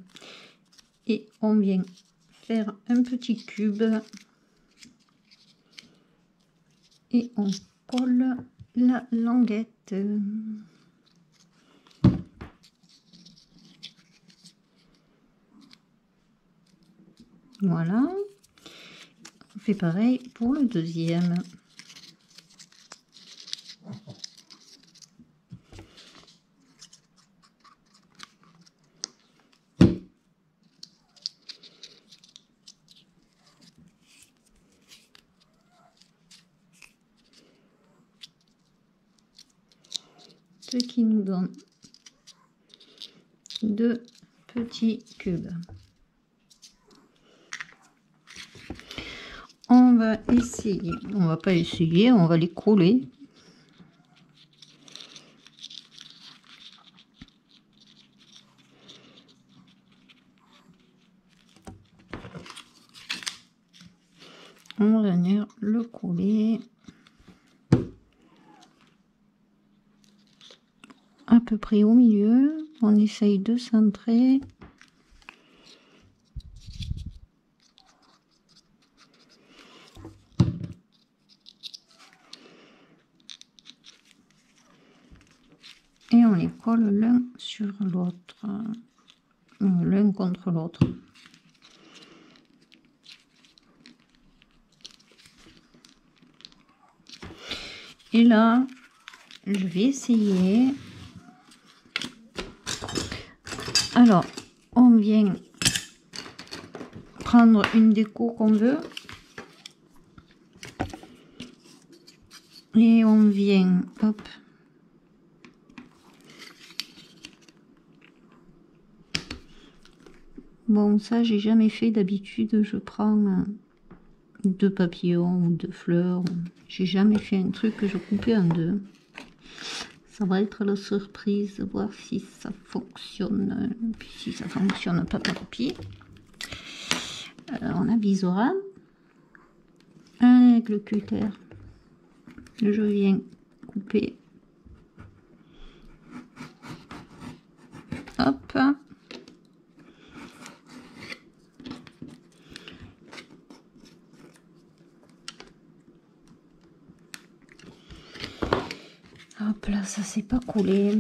Et on vient faire un petit cube et on colle la languette. Voilà. On fait pareil pour le deuxième. Ce qui nous donne 2 petits cubes. On va essayer, on va pas essayer, on va les coller. On va venir le coller à peu près au milieu. On essaye de centrer. Et on les colle l'un sur l'autre, l'un contre l'autre. Et là, je vais essayer. Alors, on vient prendre une déco qu'on veut. Et on vient, hop. Bon, ça, j'ai jamais fait d'habitude. Je prends 2 papillons ou 2 fleurs. J'ai jamais fait un truc que je coupais en 2. Ça va être la surprise de voir si ça fonctionne. Puis si ça fonctionne pas, tant pis. On avisera. Avec le cutter, je viens couper. Hop. Hop là, ça s'est pas coulé.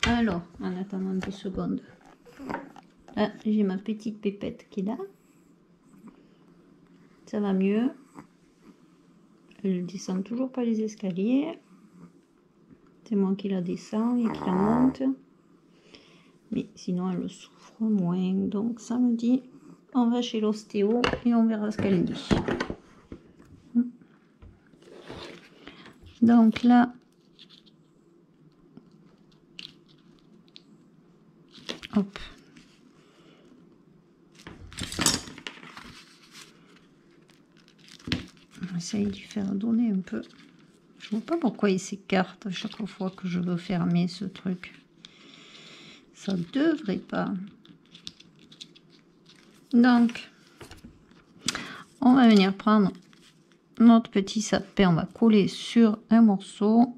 Alors, en attendant 2 secondes, là, j'ai ma petite pépette qui est là. Ça va mieux. Elle ne descend toujours pas les escaliers. C'est moi qui la descends et qui la monte. Mais sinon, elle souffre moins. Donc, samedi, on va chez l'ostéo et on verra ce qu'elle dit. Donc là, hop. On essaye de faire donner un peu. Je vois pas pourquoi il s'écarte à chaque fois que je veux fermer ce truc. Ça devrait pas. Donc, on va venir prendre notre petit sapin. On va coller sur un morceau.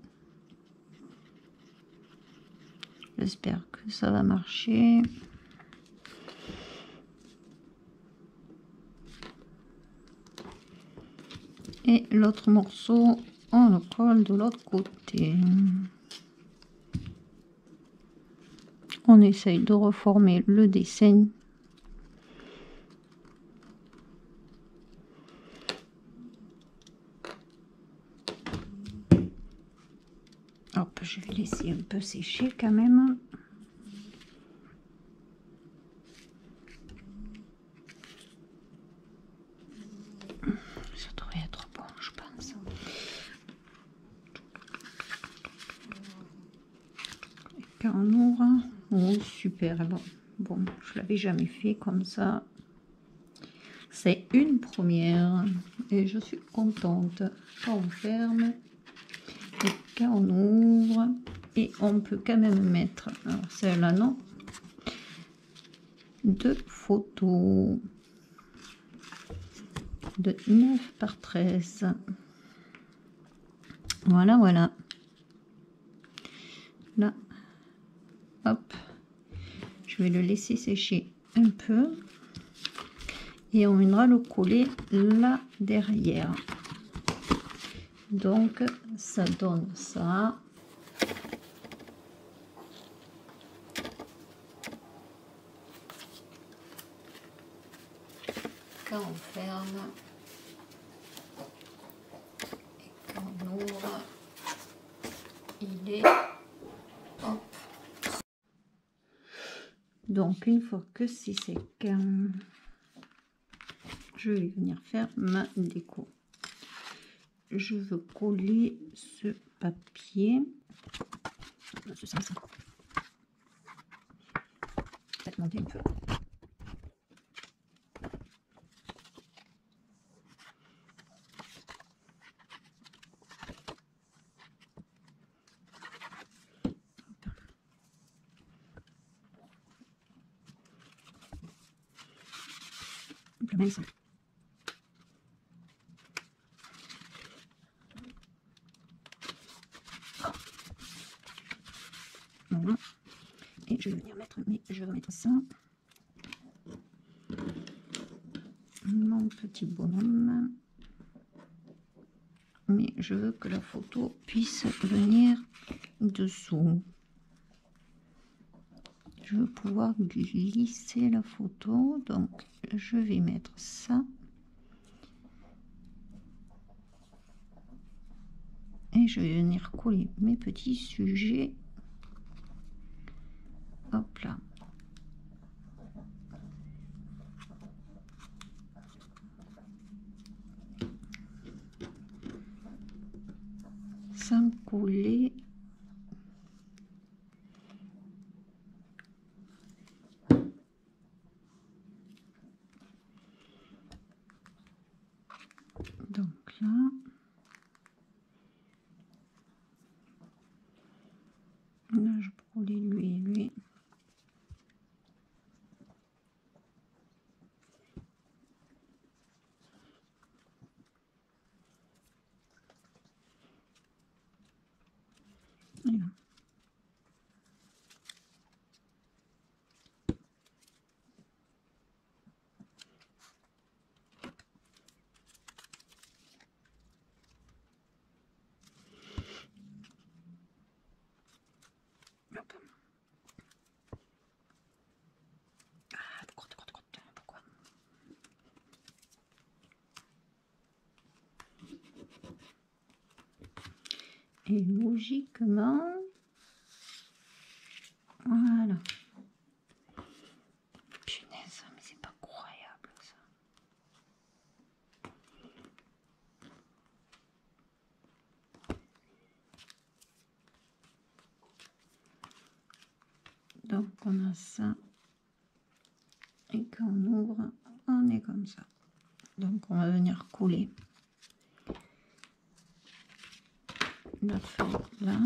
J'espère que ça va marcher. Et l'autre morceau, on le colle de l'autre côté. On essaye de reformer le dessin. Hop, je vais laisser un peu sécher quand même. Ça devrait être bon, je pense. Et quand on ouvre, oh super, bon, je l'avais jamais fait comme ça. C'est une première et je suis contente. Quand on ferme et quand on ouvre, et on peut quand même mettre, alors celle-là non, 2 photos de 9 par 13. Voilà, voilà. Là, hop, je vais le laisser sécher un peu et on viendra le coller là derrière. Donc ça donne ça. Quand on ferme et quand on ouvre, il est hop. Donc une fois que c'est sec, je vais venir faire ma déco. Je veux coller ce papier dans ce sens. Peut-être monter un peu. Simplement ça. Voilà. Et je vais venir mettre, mais je vais mettre ça. Mon petit bonhomme. Mais je veux que la photo puisse venir dessous. Je veux pouvoir glisser la photo, donc je vais mettre ça. Et je vais venir coller mes petits sujets. Hop là. Sans coller. Donc là. Là, je peux coller lui et lui. Et là. Hop. Ah, pourquoi? Et logiquement, on a ça. Et quand on ouvre, on est comme ça. Donc on va venir coller la feuille là.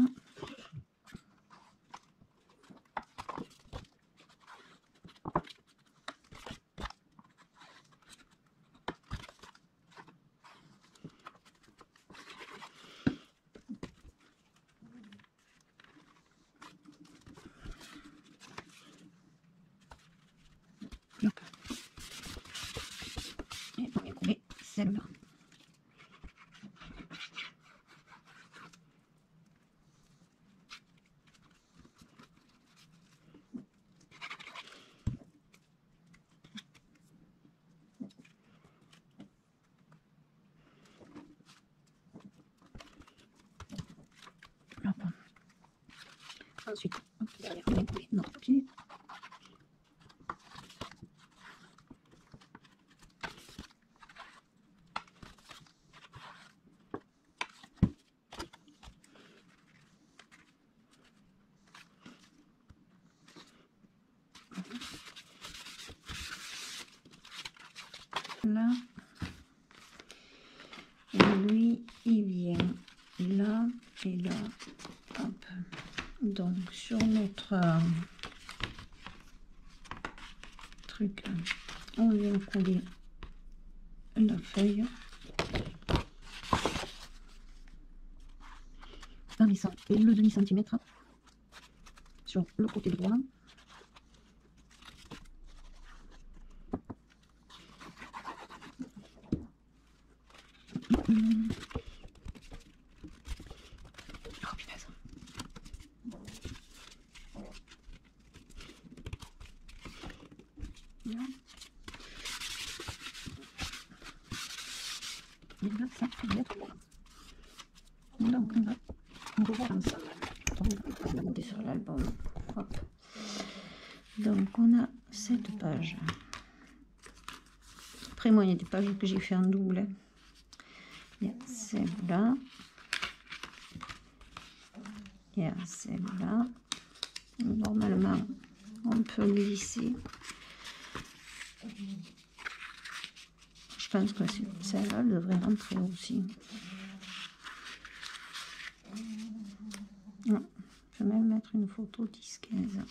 Hop. Et on va coller celle-là. Ensuite, derrière, on va coller notre papier. Là, et lui, il vient là et là. Hop. Donc, sur notre truc, on vient coller la feuille. Le demi-centimètre sur le côté droit. Oh punaise. Là. Et là, ça va être bon. Donc on va voir ensemble. On va monter sur l'album. Hop. Donc on a cette page. Après moi il y a des pages que j'ai fait en double. Il y a celle-là. Il y a celle-là. Normalement on peut glisser. Je pense que celle-là devrait rentrer aussi. Non, je vais même mettre une photo 10-15.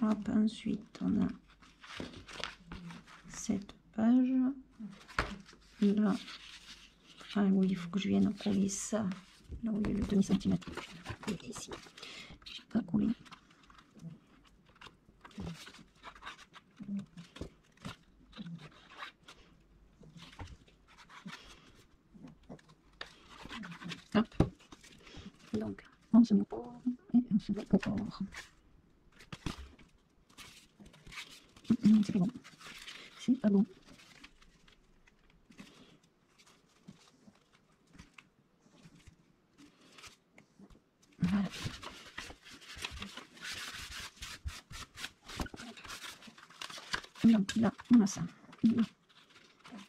Hop, ensuite on a cette page. Là, ah oui, il faut que je vienne coller ça. Là où il y a le demi-centimètre. Ici. Je n'ai pas collé. Hop. Donc, on se met au port et on se met au port. C'est pas bon. C'est pas bon. Voilà. Donc là, on a ça. Là,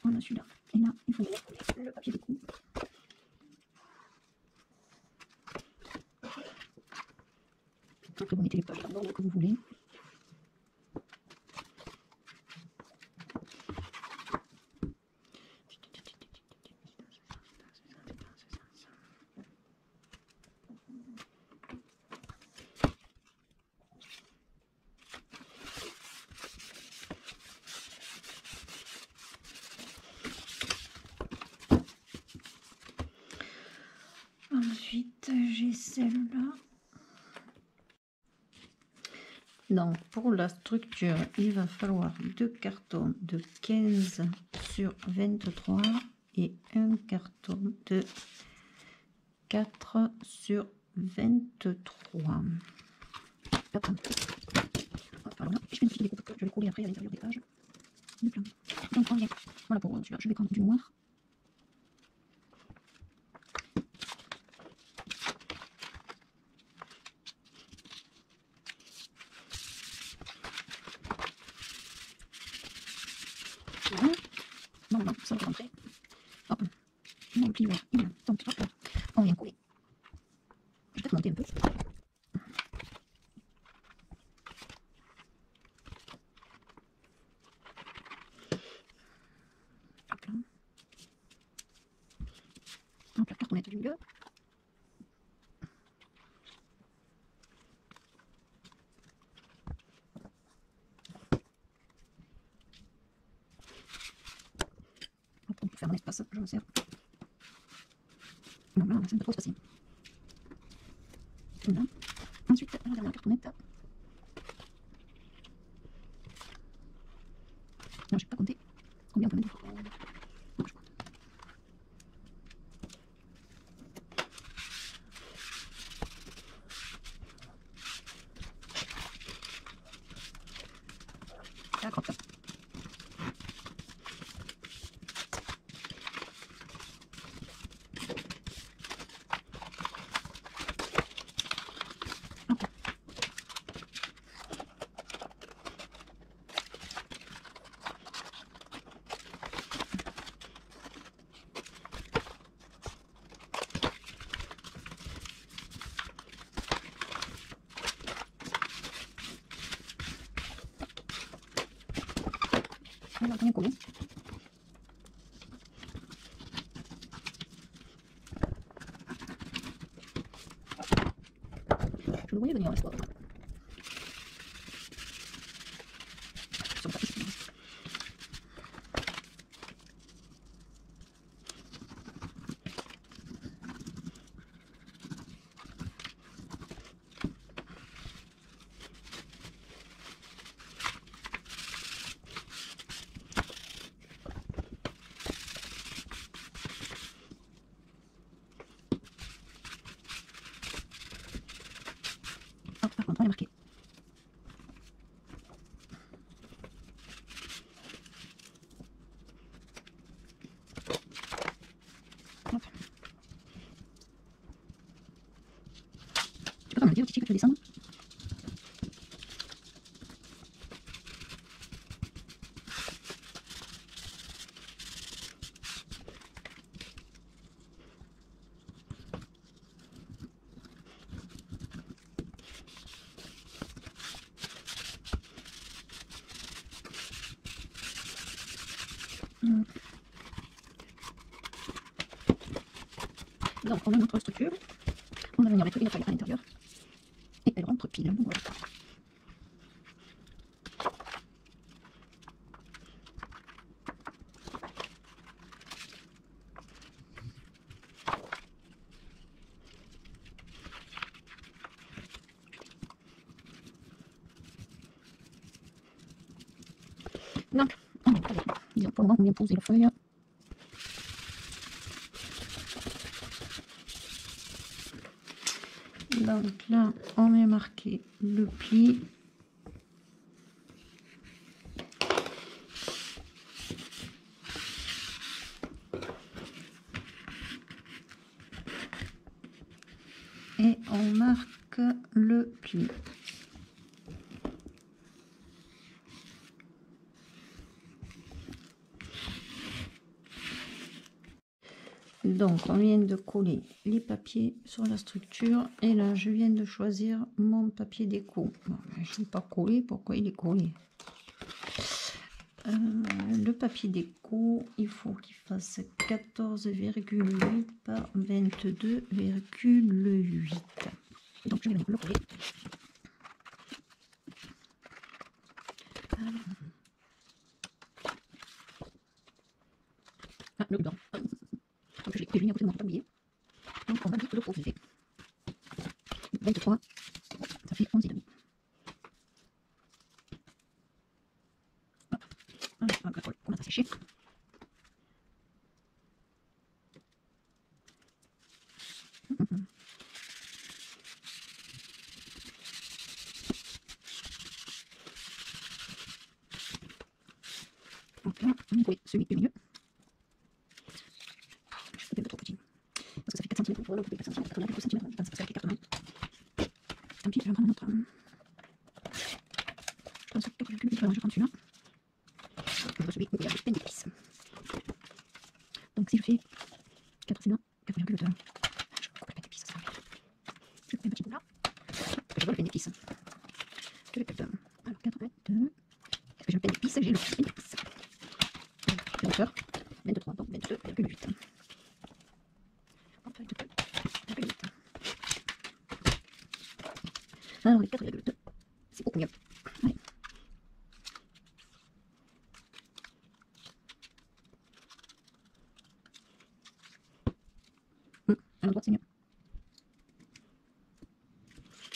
on a celui-là. Et là, il faut mettre le papier de coupe. Après, vous mettez les pages dans l'ordre que vous voulez. Ensuite, j'ai celle-là. Donc, pour la structure, il va falloir deux cartons de 15 sur 23 et un carton de 4 sur 23. Hop. Voilà. Je fais une petite découpe, je vais coller après à l'intérieur des pages. Donc, on vient. Voilà pour celui-là, je vais prendre du noir. Voilà. Non, ça va rentrer. Hop. On plie vert. Donc, hop. On vient coller. Je vais peut-être monter un peu. là. Donc la cartonnette du milieu. Pour faire un espace, je me sers. Non, là, c'est un peu trop espacé. Voilà. Ensuite, la dernière cartonnette. Non, je n'ai pas compté combien on peut mettre. Non, je compte. La crotte. On va bien coller. Je le voyais venir l'espoir. Par contre, on est marqué. Hop. Tu peux pas me le dire, Titi, que tu descends? Donc on a notre structure, on va venir mettre une toile à l'intérieur et elle rentre pile. Voilà. Donc on va aller, disons pour le moment on vient poser la feuille. Donc là, on est marqué le pli. Et on marque le pli. Donc on vient de coller les papiers sur la structure et là je viens de choisir mon papier déco. Bon, je ne l'ai pas collé, pourquoi il est collé? Le papier déco, il faut qu'il fasse 14,8 par 22,8. Donc je vais le coller. Ah, le ruban. Donc je l'ai mis à côté de mon tablier. Donc on va vite le poser. 23, ça fait 11,5. Hop, on va la colle, on va sécher. Donc là, on va coller celui du milieu. Je fais un peu trop petit. Parce que ça fait 4 cm pour le couper 4 cm, 4 cm, je pense que ça fait cartonné. Tant pis, je vais prendre un autre. Je pense que je prends celui-là. Je veux celui où il y a le peine d'épices. Donc si je fais 4 cm, 4,2, je coupe le peine d'épices. Je fais un petit bout là. Je vois le peine d'épices. Alors 4,2. Est-ce que j'ai le peine d'épices? J'ai le peine d'épices. J'ai le cœur. 23, donc 22,8. Hop, 22,8. Alors, les 4,2, c'est beaucoup mieux. Allez. À la droite, c'est mieux.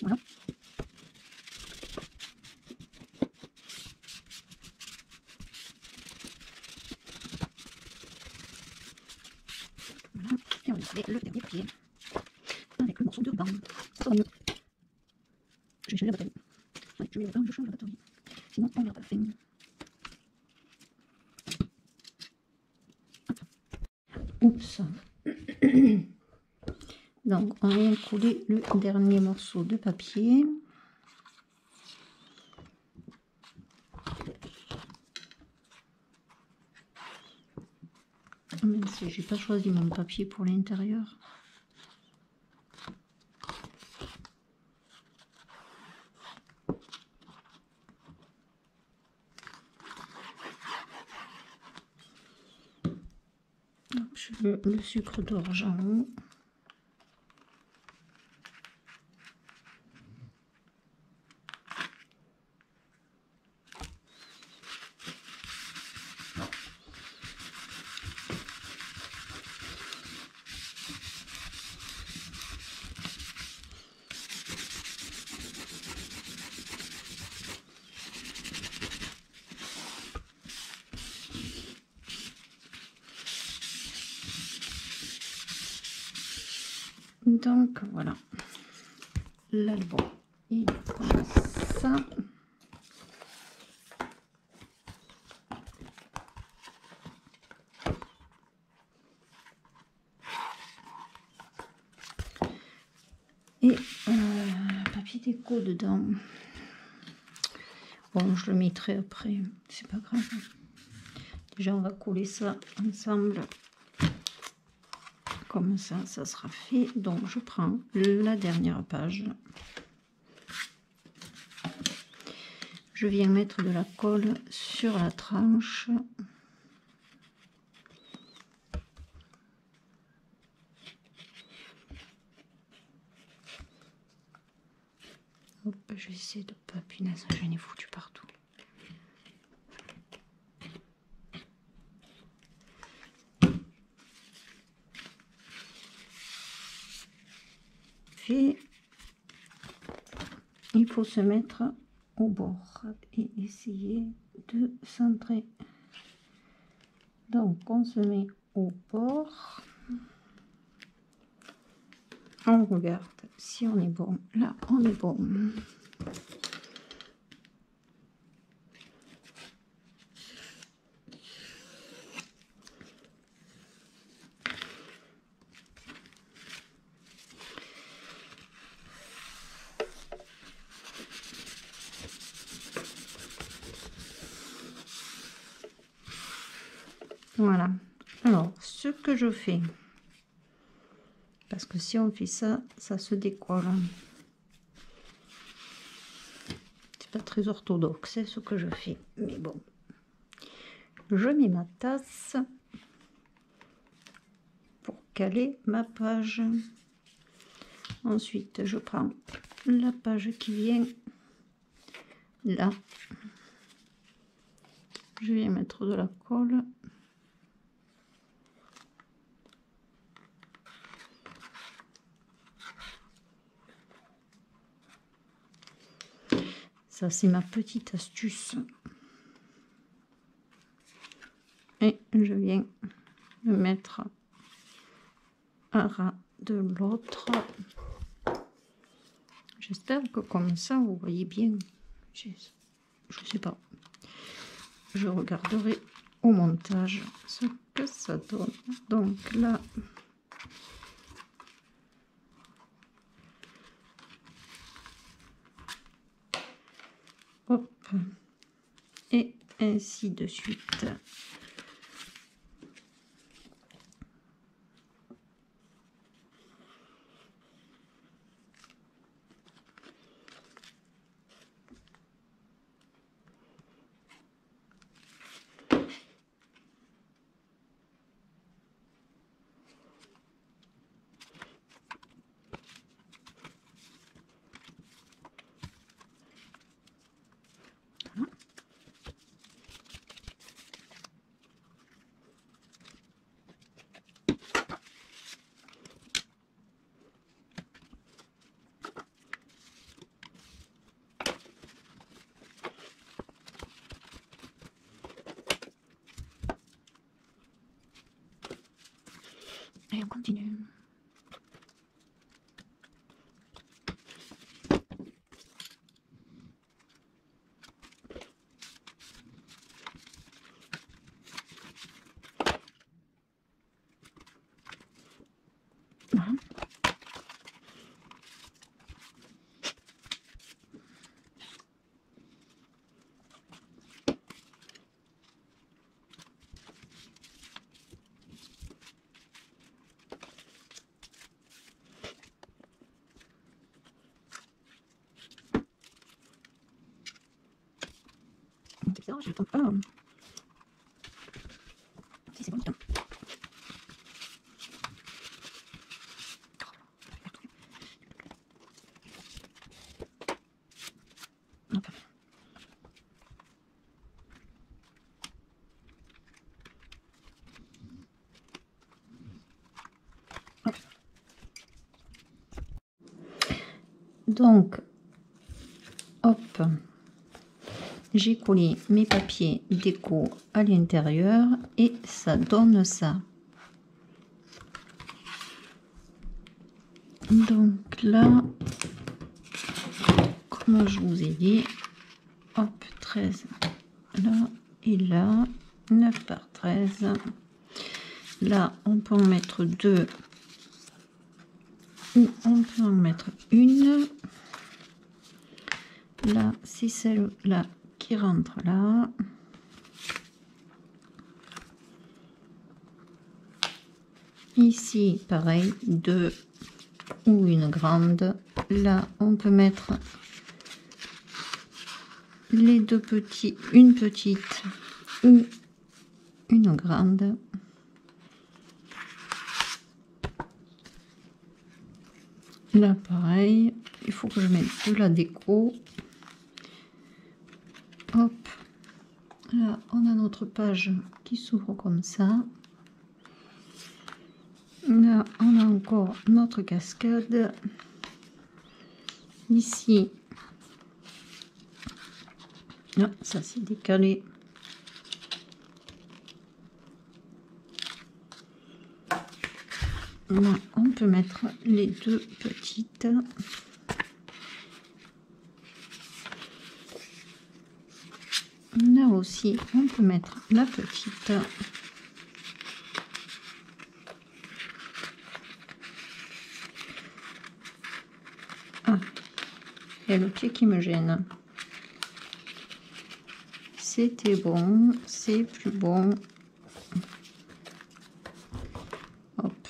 Voilà. Voilà. Et on va installer le dernier papier avec le morceau de ruban. Ça va mieux. Je vais changer la batterie. Ouais, je mets le ruban, je change la batterie. Sinon, on verra pas la fin. Oups. Donc, on vient couler le dernier morceau de papier. Même si j'ai pas choisi mon papier pour l'intérieur. Je veux le sucre d'orge en haut. Donc voilà, l'album il est comme ça. Et papier déco dedans. Bon, je le mettrai après, c'est pas grave. Déjà, on va coller ça ensemble. Comme ça sera fait. Donc, je prends la dernière page. Je viens mettre de la colle sur la tranche. Hop, je vais essayer de pas punaise, j'en ai foutu partout. Fait, il faut se mettre au bord et essayer de centrer. Donc, on se met au bord. On regarde si on est bon. Là, on est bon. Voilà. Alors, ce que je fais, parce que si on fait ça, ça se décolle. C'est pas très orthodoxe, c'est ce que je fais. Mais bon. Je mets ma tasse pour caler ma page. Ensuite, je prends la page qui vient là. Je vais mettre de la colle. Ça, c'est ma petite astuce. Et je viens me mettre à ras de l'autre. J'espère que comme ça, vous voyez bien. Je sais pas. Je regarderai au montage ce que ça donne. Donc là, hop, et ainsi de suite. Et on continue. Voilà. C'est bizarre, je ne tombe pas. Si c'est bon, putain. Hop. Hop. Donc, hop, j'ai collé mes papiers déco à l'intérieur et ça donne ça. Donc là, comme je vous ai dit, hop, 13 là et là, 9 par 13. Là, on peut en mettre 2 ou on peut en mettre une. Là, c'est celle-là qui rentre là. Ici, pareil, 2 ou une grande. Là, on peut mettre les deux petits, une petite ou une grande. Là, pareil, il faut que je mette de la déco. Hop, là, on a notre page qui s'ouvre comme ça. Là, on a encore notre cascade. Ici, là, ça s'est décalé. Là, on peut mettre les deux petites. Là aussi, on peut mettre la petite. Ah, il y a le pied qui me gêne. C'était bon, c'est plus bon. Hop.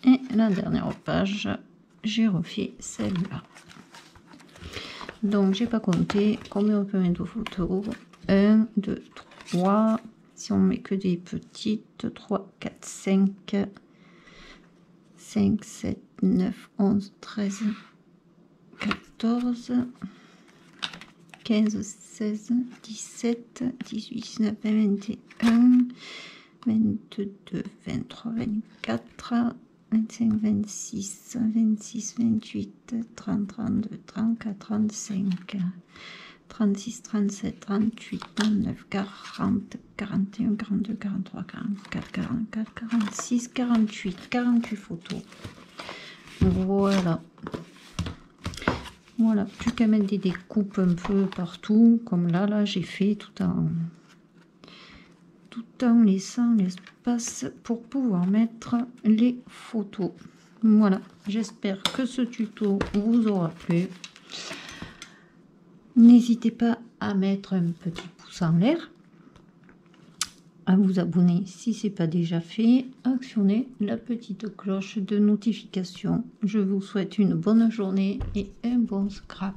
Et la dernière page, j'ai refait celle-là. Donc, j'ai pas compté combien on peut mettre de photos. 1, 2, 3. Si on met que des petites, 3, 4, 5, 5, 7, 9, 11, 13, 14, 15, 16, 17, 18, 19, 20, 21, 22, 23, 24, 25, 26, 26, 28, 30, 32, 34, 35, 36, 37, 38, 39, 40, 41, 42, 43, 44, 44, 46, 48 photos. Voilà. Voilà, plus qu'à mettre des découpes un peu partout, comme là j'ai fait tout en laissant l'espace pour pouvoir mettre les photos. Voilà, j'espère que ce tuto vous aura plu. N'hésitez pas à mettre un petit pouce en l'air, à vous abonner si ce n'est pas déjà fait, actionnez la petite cloche de notification. Je vous souhaite une bonne journée et un bon scrap.